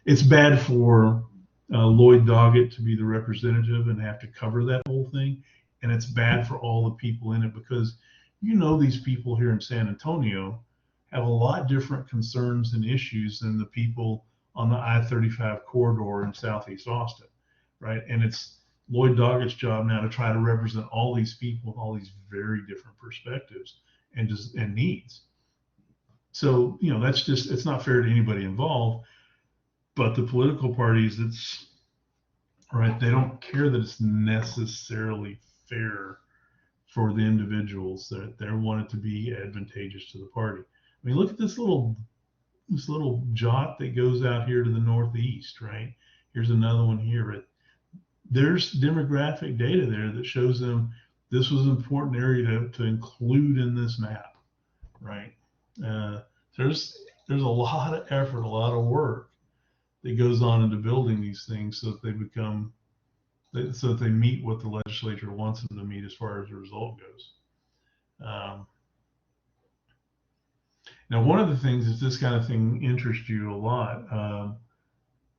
[SPEAKER 1] It's bad for Lloyd Doggett to be the representative and have to cover that whole thing, and it's bad for all the people in it, because you know these people here in San Antonio have a lot different concerns and issues than the people on the I-35 corridor in Southeast Austin, right? And it's Lloyd Doggett's job now to try to represent all these people with all these very different perspectives and needs. So, you know, it's not fair to anybody involved, but the political parties, it's right, they don't care that it's necessarily fair for the individuals, that they want it to be advantageous to the party. I mean, look at this little jot that goes out here to the northeast, right? Here's another one here. Right? There's demographic data there that shows them this was an important area to include in this map, right? There's a lot of effort, a lot of work that goes on into building these things so that they meet what the legislature wants them to meet as far as the result goes. Now, one of the things, if this kind of thing interests you a lot,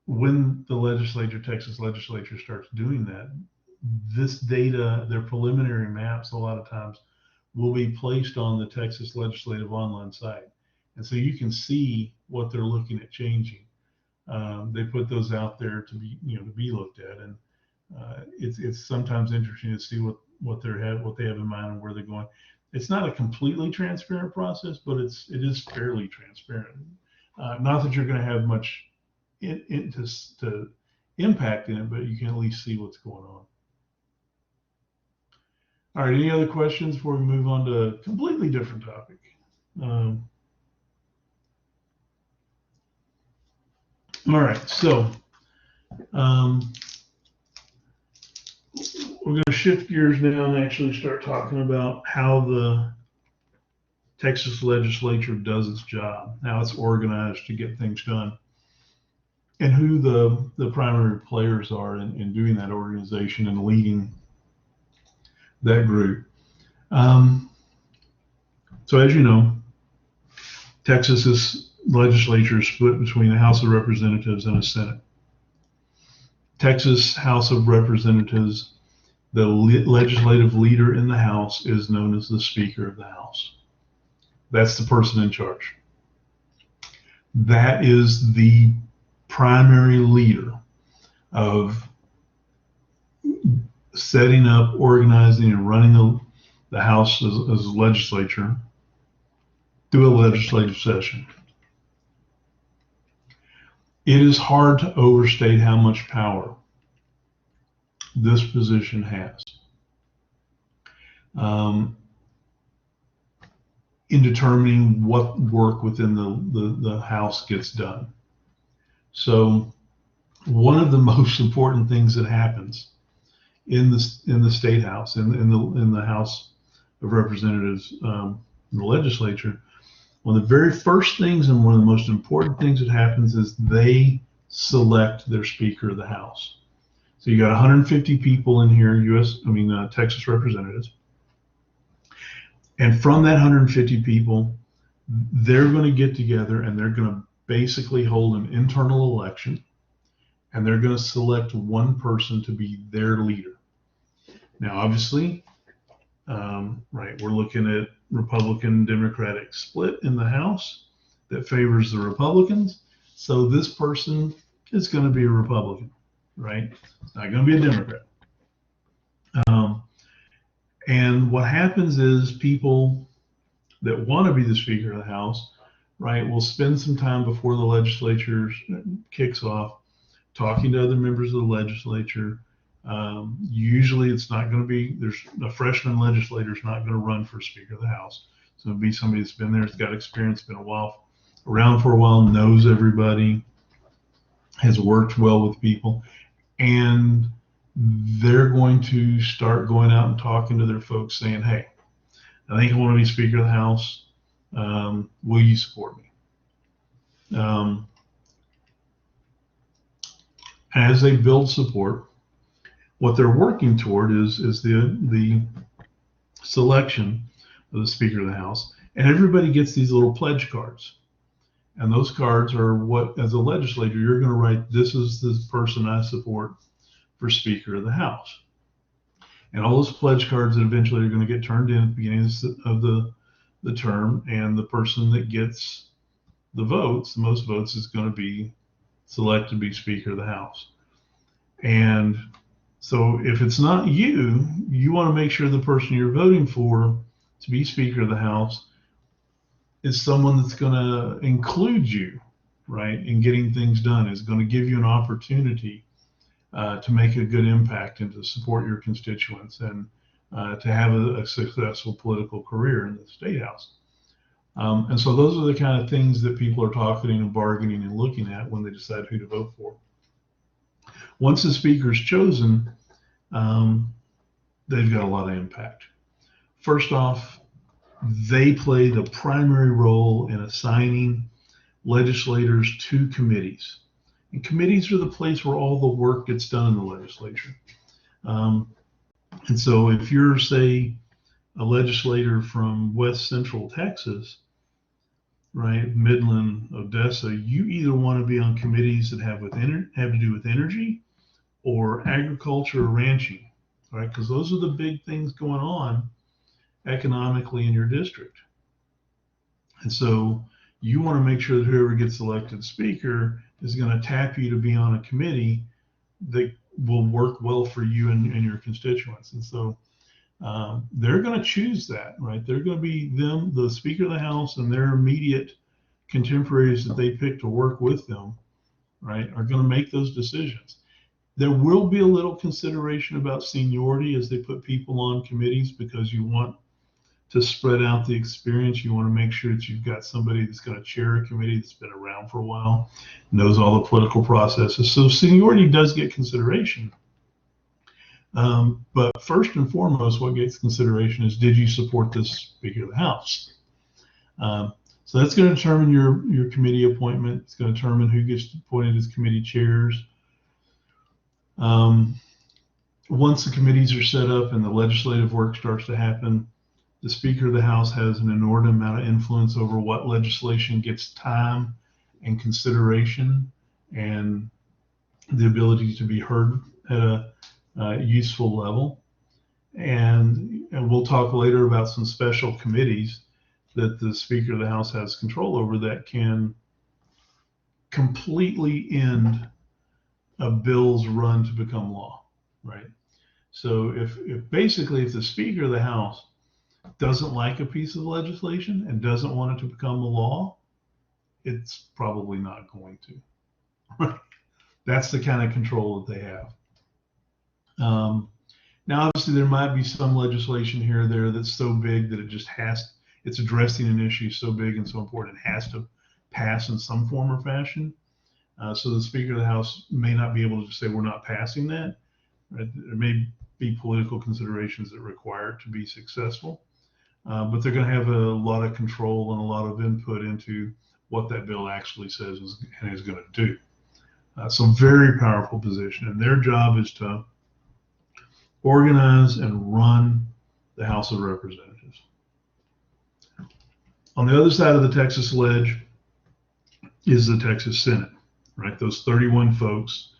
[SPEAKER 1] when the Texas legislature starts doing that, this data, their preliminary maps, a lot of times will be placed on the Texas Legislative online site. And so you can see what they're looking at changing. They put those out there to be looked at, and it's sometimes interesting to see what they have in mind and where they're going. It's not a completely transparent process, but it is fairly transparent. Not that you're going to have much to impact in it, but you can at least see what's going on. All right, any other questions before we move on to a completely different topic? All right, so we're going to shift gears now and actually start talking about how the Texas legislature does its job, how it's organized to get things done, and who the primary players are in doing that organization and leading that group. So as you know, Texas's legislature is split between a House of Representatives and a Senate. Texas House of Representatives, the legislative leader in the House is known as the Speaker of the House. That's the person in charge. That is the primary leader of setting up, organizing, and running the House as a legislature through a legislative session. It is hard to overstate how much power this position has in determining what work within the House gets done. So one of the most important things that happens in the State House, in the House of Representatives, in the legislature, one of the very first things and one of the most important things that happens is they select their Speaker of the House. So you got 150 people in here, Texas representatives. And from that 150 people, they're going to get together and they're going to basically hold an internal election, and they're going to select one person to be their leader. Now, obviously, we're looking at Republican-Democratic split in the House that favors the Republicans. So this person is going to be a Republican, right? It's not going to be a Democrat. And what happens is people that want to be the Speaker of the House, right, will spend some time before the legislature kicks off talking to other members of the legislature. Usually it's not going to be, there's a freshman legislator is not going to run for Speaker of the House. So it'll be somebody that's been there, has got experience, been around for a while, knows everybody, has worked well with people, and they're going to start going out and talking to their folks saying, hey, I think I want to be Speaker of the House. Will you support me? As they build support, what they're working toward is the selection of the Speaker of the House. And everybody gets these little pledge cards. And those cards are what, as a legislator, you're going to write, this is the person I support for Speaker of the House. And all those pledge cards that eventually are going to get turned in at the beginning of the term, and the person that gets the most votes, is going to be selected to be Speaker of the House. And so if it's not you, you want to make sure the person you're voting for to be Speaker of the House is someone that's going to include you, right, in getting things done, is going to give you an opportunity to make a good impact and to support your constituents and to have a successful political career in the State House. And so those are the kind of things that people are talking and bargaining and looking at when they decide who to vote for. Once the Speaker is chosen, they've got a lot of impact. First off, they play the primary role in assigning legislators to committees. And committees are the place where all the work gets done in the legislature. And so if you're, say, a legislator from West Central Texas, right, Midland, Odessa, you either want to be on committees that have to do with energy or agriculture or ranching, right? Because those are the big things going on economically in your district. And so you want to make sure that whoever gets elected Speaker is going to tap you to be on a committee that will work well for you and your constituents. And so they're going to choose that, right? They're going to be the Speaker of the House, and their immediate contemporaries that they pick to work with them, right, are going to make those decisions. There will be a little consideration about seniority as they put people on committees, because you want to spread out the experience. You want to make sure that you've got somebody that's going to chair a committee that's been around for a while, knows all the political processes. So seniority does get consideration. But first and foremost, what gets consideration is, did you support this Speaker of the House? So that's going to determine your committee appointment. It's going to determine who gets appointed as committee chairs. Once the committees are set up and the legislative work starts to happen, the Speaker of the House has an inordinate amount of influence over what legislation gets time and consideration and the ability to be heard at a useful level. And we'll talk later about some special committees that the Speaker of the House has control over that can completely end a bill's run to become law, right? So if basically if the Speaker of the House doesn't like a piece of legislation and doesn't want it to become a law, it's probably not going to. Right? That's the kind of control that they have. Now, obviously, there might be some legislation here or there that's so big that it just it's addressing an issue so big and so important, it has to pass in some form or fashion. So the Speaker of the House may not be able to just say, we're not passing that. Right? There may be political considerations that require it to be successful. But they're going to have a lot of control and a lot of input into what that bill actually says and is going to do. So very powerful position. And their job is to organize and run the House of Representatives. On the other side of the Texas ledge is the Texas Senate, right? Those 31 folks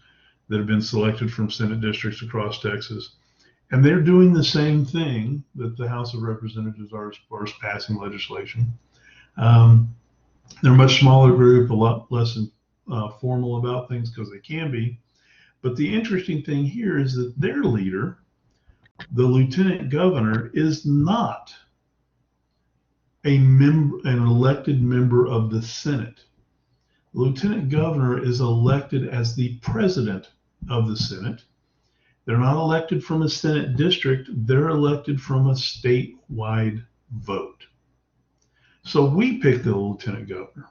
[SPEAKER 1] that have been selected from Senate districts across Texas. And they're doing the same thing that the House of Representatives are as far as passing legislation. They're a much smaller group, a lot less formal about things because they can be. But the interesting thing here is that their leader, the lieutenant governor, is not an elected member of the Senate. The lieutenant governor is elected as the president of the Senate. They're not elected from a Senate district, they're elected from a statewide vote. So we pick the lieutenant governor.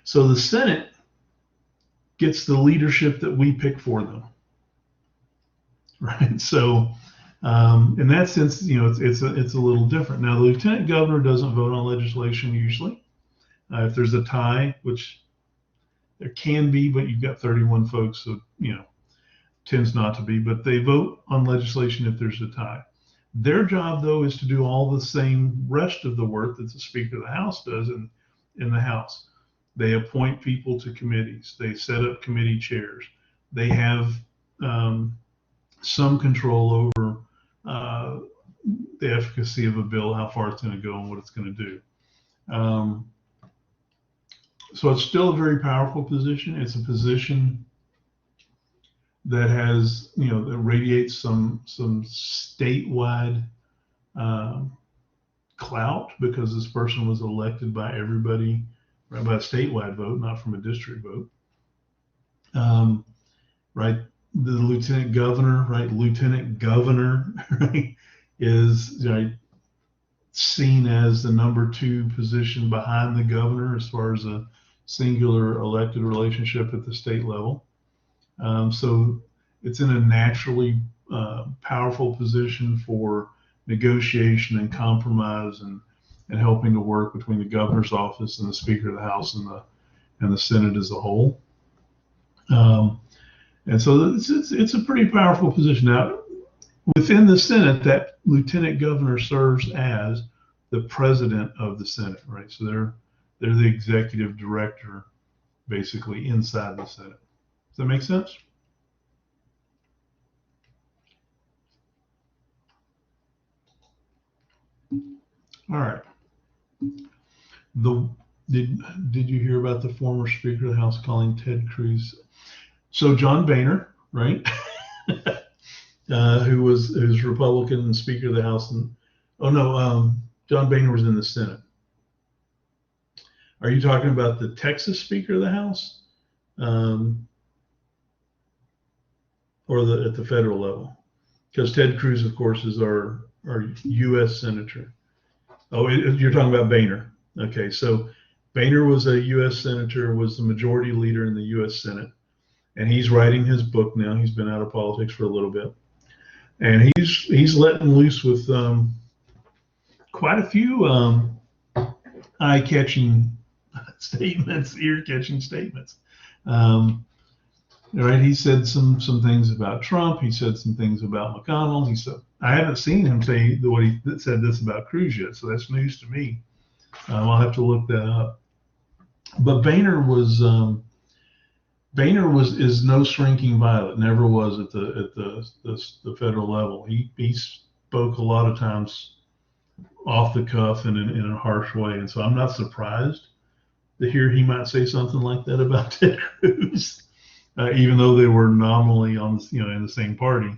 [SPEAKER 1] So the Senate gets the leadership that we pick for them. Right? So in that sense, it's a little different. Now, the lieutenant governor doesn't vote on legislation usually. If there's a tie, which there can be, but you've got 31 folks, so tends not to be, but they vote on legislation if there's a tie. Their job, though, is to do all the same rest of the work that the Speaker of the House does in the House. They appoint people to committees. They set up committee chairs. They have some control over the efficacy of a bill, how far it's going to go, and what it's going to do. So it's still a very powerful position. It's a position that has, that radiates some statewide clout because this person was elected by everybody, right, by a statewide vote, not from a district vote. Right, the lieutenant governor, right, right, is seen as the number 2 position behind the governor as far as a singular elected relationship at the state level. So it's in a naturally powerful position for negotiation and compromise and helping to work between the governor's office and the Speaker of the House and the Senate as a whole. And so it's a pretty powerful position. Now, within the Senate, that lieutenant governor serves as the president of the Senate, right? So they're the executive director, basically, inside the Senate. Does that make sense? All right. Did you hear about the former Speaker of the House calling Ted Cruz? So John Boehner, right, who's Republican and Speaker of the House, John Boehner was in the Senate. Are you talking about the Texas Speaker of the House, or at the federal level? Because Ted Cruz, of course, is our U.S. Senator. Oh, you're talking about Boehner. Okay, so Boehner was a U.S. Senator, was the majority leader in the U.S. Senate, and he's writing his book now. He's been out of politics for a little bit, and he's letting loose with quite a few eye-catching statements, ear-catching statements. Right? He said some things about Trump. He said some things about McConnell. He said, I haven't seen him say what he said this about Cruz yet, so that's news to me. I'll have to look that up. But Boehner is no shrinking violet. Never was at the federal level. He spoke a lot of times off the cuff and in a harsh way, and so I'm not surprised to hear he might say something like that about Ted Cruz, even though they were nominally on, in the same party.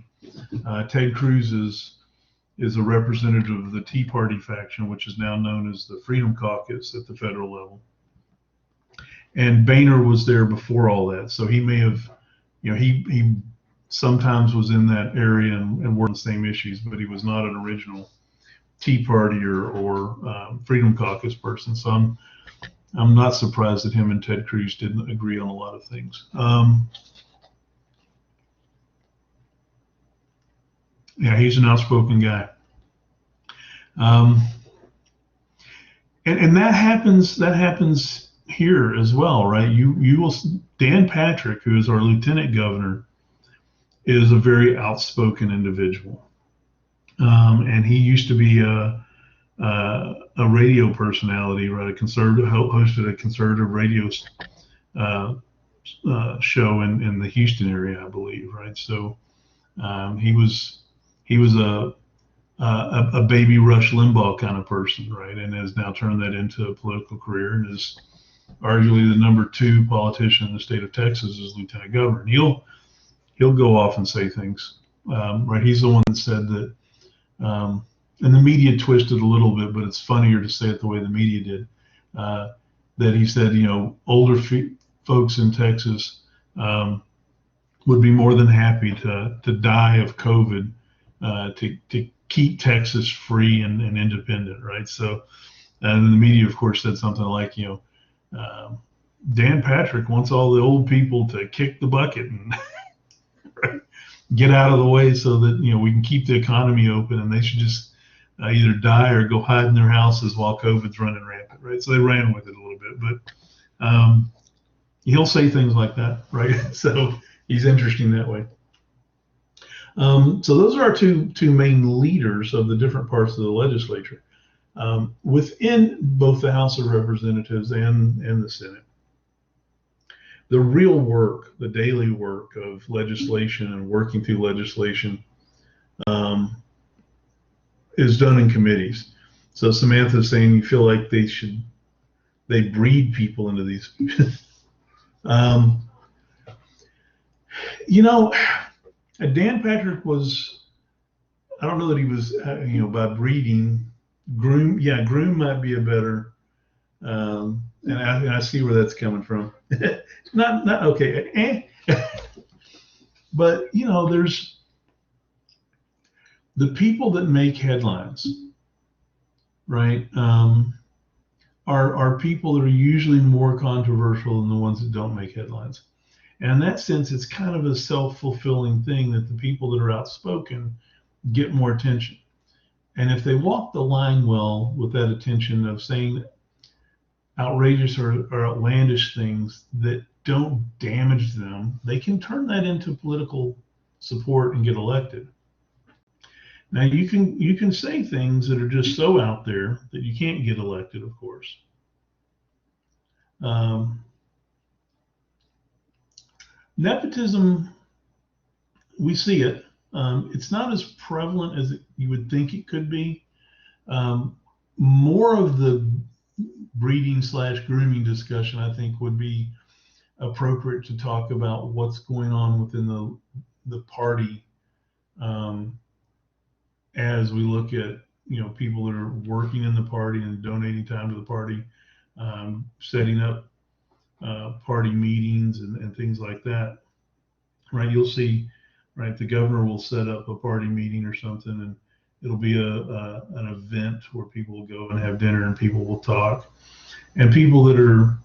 [SPEAKER 1] Ted Cruz is a representative of the Tea Party faction, which is now known as the Freedom Caucus at the federal level. And Boehner was there before all that, so he may have, he sometimes was in that area and worked on the same issues, but he was not an original Tea Party or Freedom Caucus person. So I'm not surprised that him and Ted Cruz didn't agree on a lot of things. Yeah, he's an outspoken guy. And that happens here as well, right? You will, Dan Patrick, who is our lieutenant governor, is a very outspoken individual. And he used to be a radio personality, right? Hosted a conservative radio show in the Houston area, I believe, right? So he was a baby Rush Limbaugh kind of person, right? And has now turned that into a political career and is arguably the number 2 politician in the state of Texas as lieutenant governor. And he'll go off and say things, right? He's the one that said that, and the media twisted a little bit, but it's funnier to say it the way the media did, that he said, older folks in Texas would be more than happy to die of COVID to keep Texas free and independent, right? So, and the media, of course, said something like, Dan Patrick wants all the old people to kick the bucket and get out of the way so that, we can keep the economy open, and they should just either die or go hide in their houses while COVID's running rampant, right? So they ran with it a little bit, but he'll say things like that, right? So he's interesting that way. So those are our two main leaders of the different parts of the legislature. Within both the House of Representatives and the Senate, the real work, the daily work of legislation and working through legislation is done in committees. So Samantha's saying you feel like they breed people into these. Dan Patrick was, I don't know that he was, by breeding. Groom might be a better, and I see where that's coming from. not okay. But there's the people that make headlines, right? Are people that are usually more controversial than the ones that don't make headlines. And in that sense, it's kind of a self-fulfilling thing that the people that are outspoken get more attention. And if they walk the line well with that attention of saying outrageous or outlandish things that don't damage them, they can turn that into political support and get elected. Now you can say things that are just so out there that you can't get elected, of course. Nepotism, we see it. It's not as prevalent as you would think it could be. More of the breeding/grooming discussion, I think, would be appropriate to talk about what's going on within the party as we look at people that are working in the party and donating time to the party, setting up party meetings and things like that, right? You'll see, right, the governor will set up a party meeting or something, and it'll be an event where people will go and have dinner and people will talk. And people that are,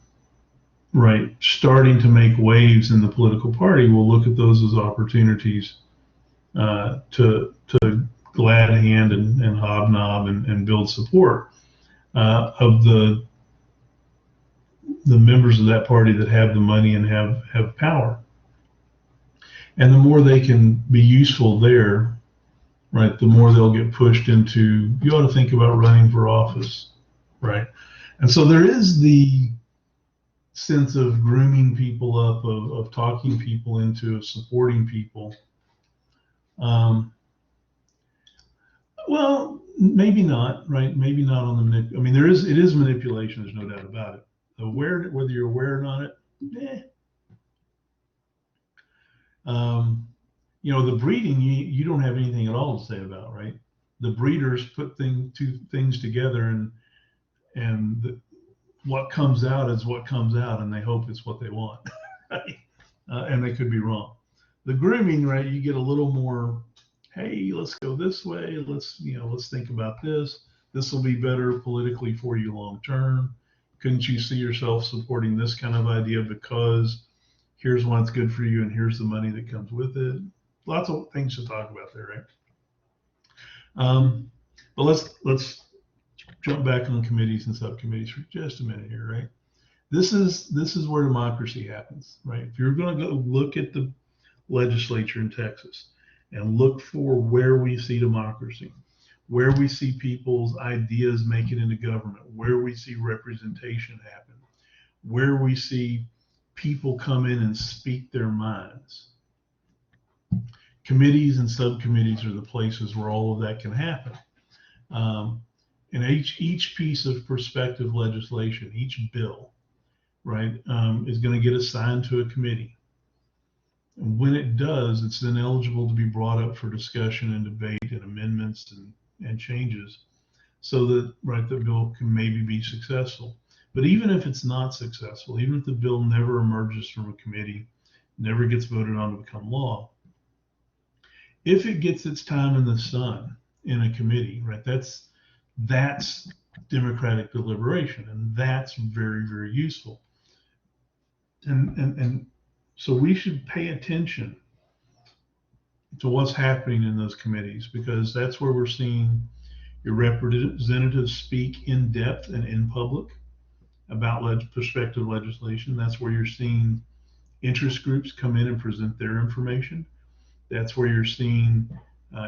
[SPEAKER 1] right, starting to make waves in the political party will look at those as opportunities to glad hand and hobnob and build support of the members of that party that have the money and have power. And the more they can be useful there, right, the more they'll get pushed into, you ought to think about running for office, right? And so there is the sense of grooming people up, of talking people into, of supporting people. Well, maybe not, right? Maybe not on the it is manipulation. There's no doubt about it, whether you're aware or not, the breeding, you don't have anything at all to say about, right? The breeders put two things together, and what comes out is what comes out, and they hope it's what they want, right? And they could be wrong. The grooming, right? You get a little more, hey, let's go this way. Let's think about this. This will be better politically for you long term. Couldn't you see yourself supporting this kind of idea because here's why it's good for you and here's the money that comes with it. Lots of things to talk about there, right? But let's jump back on committees and subcommittees for just a minute here, right? This is where democracy happens, right? If you're going to go look at the legislature in Texas and look for where we see democracy, where we see people's ideas make it into government, where we see representation happen, where we see people come in and speak their minds. Committees and subcommittees are the places where all of that can happen. And each piece of prospective legislation, each bill, right, is going to get assigned to a committee. And when it does, it's then eligible to be brought up for discussion and debate and amendments and changes so that, right, the bill can maybe be successful. But even if it's not successful, even if the bill never emerges from a committee, never gets voted on to become law, if it gets its time in the sun in a committee, right, that's democratic deliberation, and that's very, very useful. And so we should pay attention to what's happening in those committees, because that's where we're seeing your representatives speak in depth and in public about prospective legislation. That's where you're seeing interest groups come in and present their information. That's where you're seeing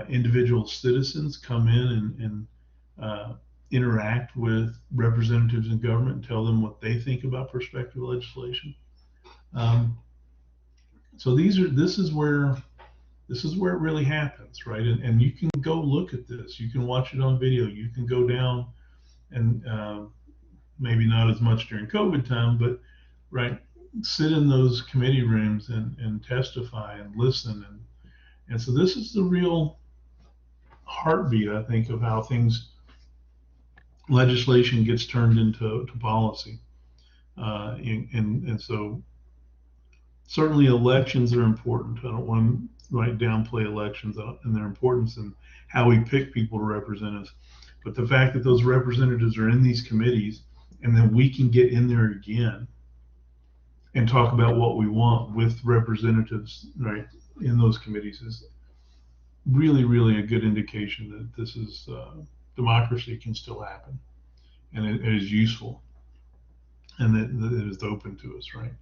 [SPEAKER 1] individual citizens come in and interact with representatives in government and tell them what they think about prospective legislation. So this is where it really happens, right? And you can go look at this. You can watch it on video. You can go down and maybe not as much during COVID time, but right, sit in those committee rooms and testify and listen. And so this is the real heartbeat, I think, of how legislation gets turned into policy. And so certainly elections are important. I don't want to downplay elections and their importance and how we pick people to represent us. But the fact that those representatives are in these committees and then we can get in there again and talk about what we want with representatives, right, in those committees is really, really a good indication that this is democracy can still happen, and it is useful, and that it is open to us, right?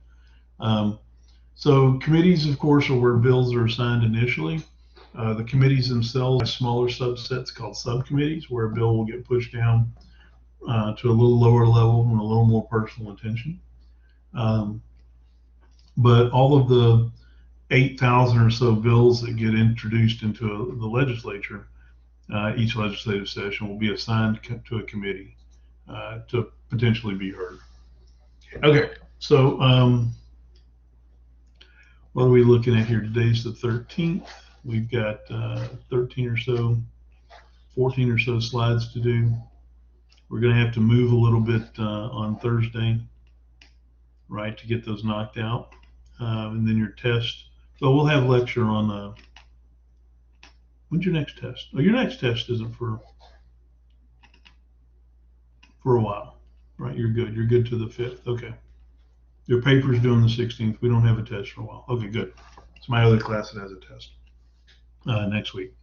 [SPEAKER 1] So committees, of course, are where bills are assigned initially. The committees themselves have smaller subsets called subcommittees, where a bill will get pushed down to a little lower level and a little more personal attention. But all of the 8,000 or so bills that get introduced into the legislature, each legislative session will be assigned to a committee to potentially be heard. Okay, so what are we looking at here? Today's the 13th. We've got 14 or so slides to do. We're going to have to move a little bit on Thursday, right, to get those knocked out. And then your test. So we'll have lecture on when's your next test? Oh, your next test isn't for a while, right? You're good. You're good to the 5th. Okay. Your paper's due on the 16th. We don't have a test for a while. Okay, good. It's my other class that has a test next week.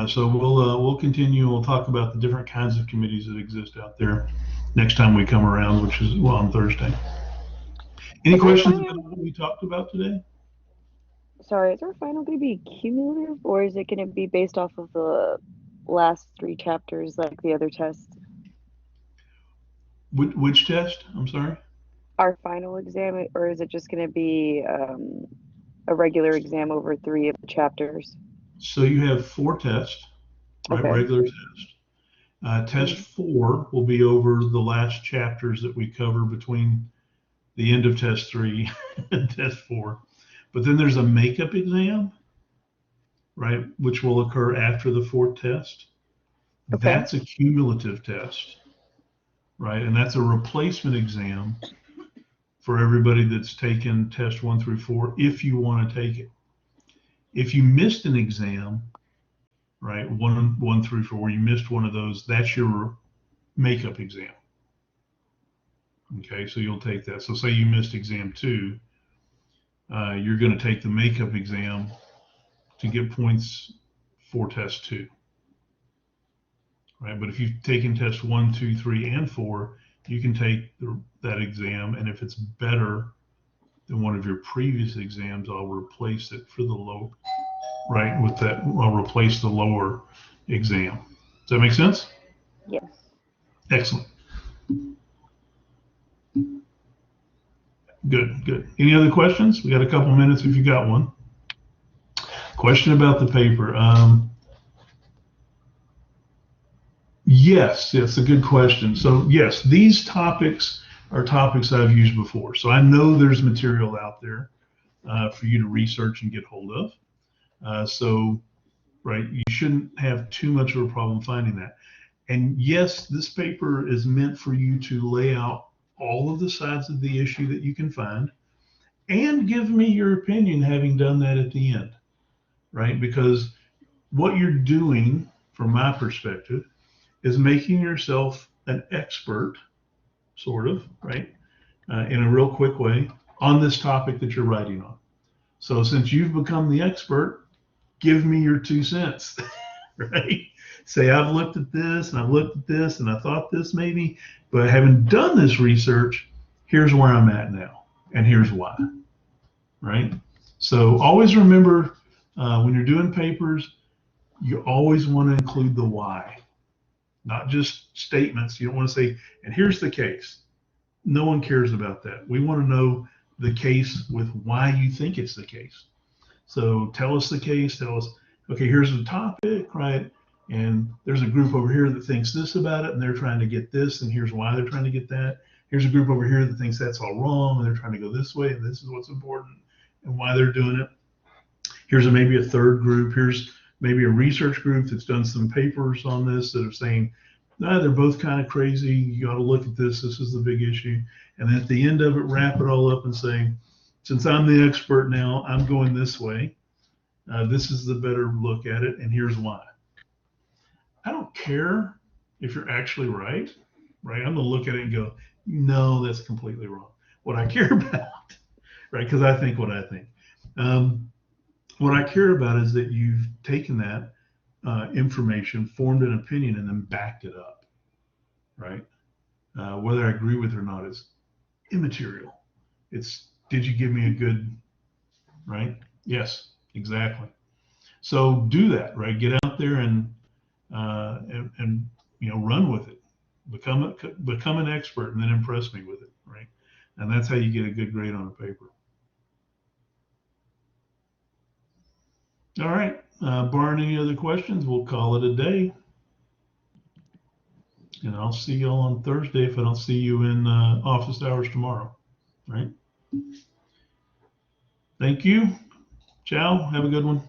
[SPEAKER 1] So we'll continue. We'll talk about the different kinds of committees that exist out there next time we come around, which is on Thursday. Any questions about what we talked about today?
[SPEAKER 2] Sorry, is our final going to be cumulative, or is it going to be based off of the last 3 chapters like the other tests?
[SPEAKER 1] Which test? I'm sorry?
[SPEAKER 2] Our final exam, or is it just going to be a regular exam over 3 of the chapters?
[SPEAKER 1] So you have 4 tests, right?
[SPEAKER 2] Okay.
[SPEAKER 1] Regular tests. Test 4 will be over the last chapters that we cover between the end of test 3 and test 4. But then there's a makeup exam, right, which will occur after the 4th test.
[SPEAKER 2] Okay.
[SPEAKER 1] That's a cumulative test, right? And that's a replacement exam for everybody that's taken test 1 through 4 if you want to take it. If you missed an exam, right, 1 through 4, you missed one of those, that's your makeup exam. Okay, so you'll take that. So say you missed exam 2, you're going to take the makeup exam to get points for test 2. Right, but if you've taken test 1, 2, 3, and 4, you can take that exam, and if it's better than one of your previous exams, I'll replace it for the low, right, with that, I'll replace the lower exam. Does that make sense?
[SPEAKER 2] Yes.
[SPEAKER 1] Excellent. Good, good. Any other questions? We got a couple minutes if you got one. Question about the paper. Yes, it's a good question. So yes, these topics are topics I've used before. So I know there's material out there for you to research and get hold of. So, right, you shouldn't have too much of a problem finding that. And yes, this paper is meant for you to lay out all of the sides of the issue that you can find and give me your opinion having done that at the end, right? Because what you're doing, from my perspective, is making yourself an expert, sort of, right, in a real quick way on this topic that you're writing on. So since you've become the expert, give me your 2 cents, right? Say, I've looked at this and I've looked at this and I thought this maybe, but having done this research, here's where I'm at now and here's why, right? So always remember when you're doing papers, you always want to include the why. Not just statements. You don't want to say, and here's the case. No one cares about that. We want to know the case with why you think it's the case. So tell us the case. Tell us, okay, here's the topic, right? And there's a group over here that thinks this about it, and they're trying to get this, and here's why they're trying to get that. Here's a group over here that thinks that's all wrong, and they're trying to go this way, and this is what's important and why they're doing it. Here's maybe a third group. Here's maybe a research group that's done some papers on this that are saying, no, they're both kind of crazy. You got to look at this. This is the big issue. And then at the end of it, wrap it all up and say, since I'm the expert now, I'm going this way. This is the better look at it, and here's why. I don't care if you're actually right? I'm going to look at it and go, no, that's completely wrong. What I care about, right, because I think what I think. What I care about is that you've taken that information, formed an opinion, and then backed it up, right? Whether I agree with it or not is immaterial. It's, did you give me a good, right? Yes, exactly. So do that, right? Get out there and you know, run with it. Become an expert and then impress me with it, right? And that's how you get a good grade on a paper. All right, barring any other questions, we'll call it a day. And I'll see you all on Thursday if I don't see you in office hours tomorrow, right? Thank you. Ciao. Have a good one.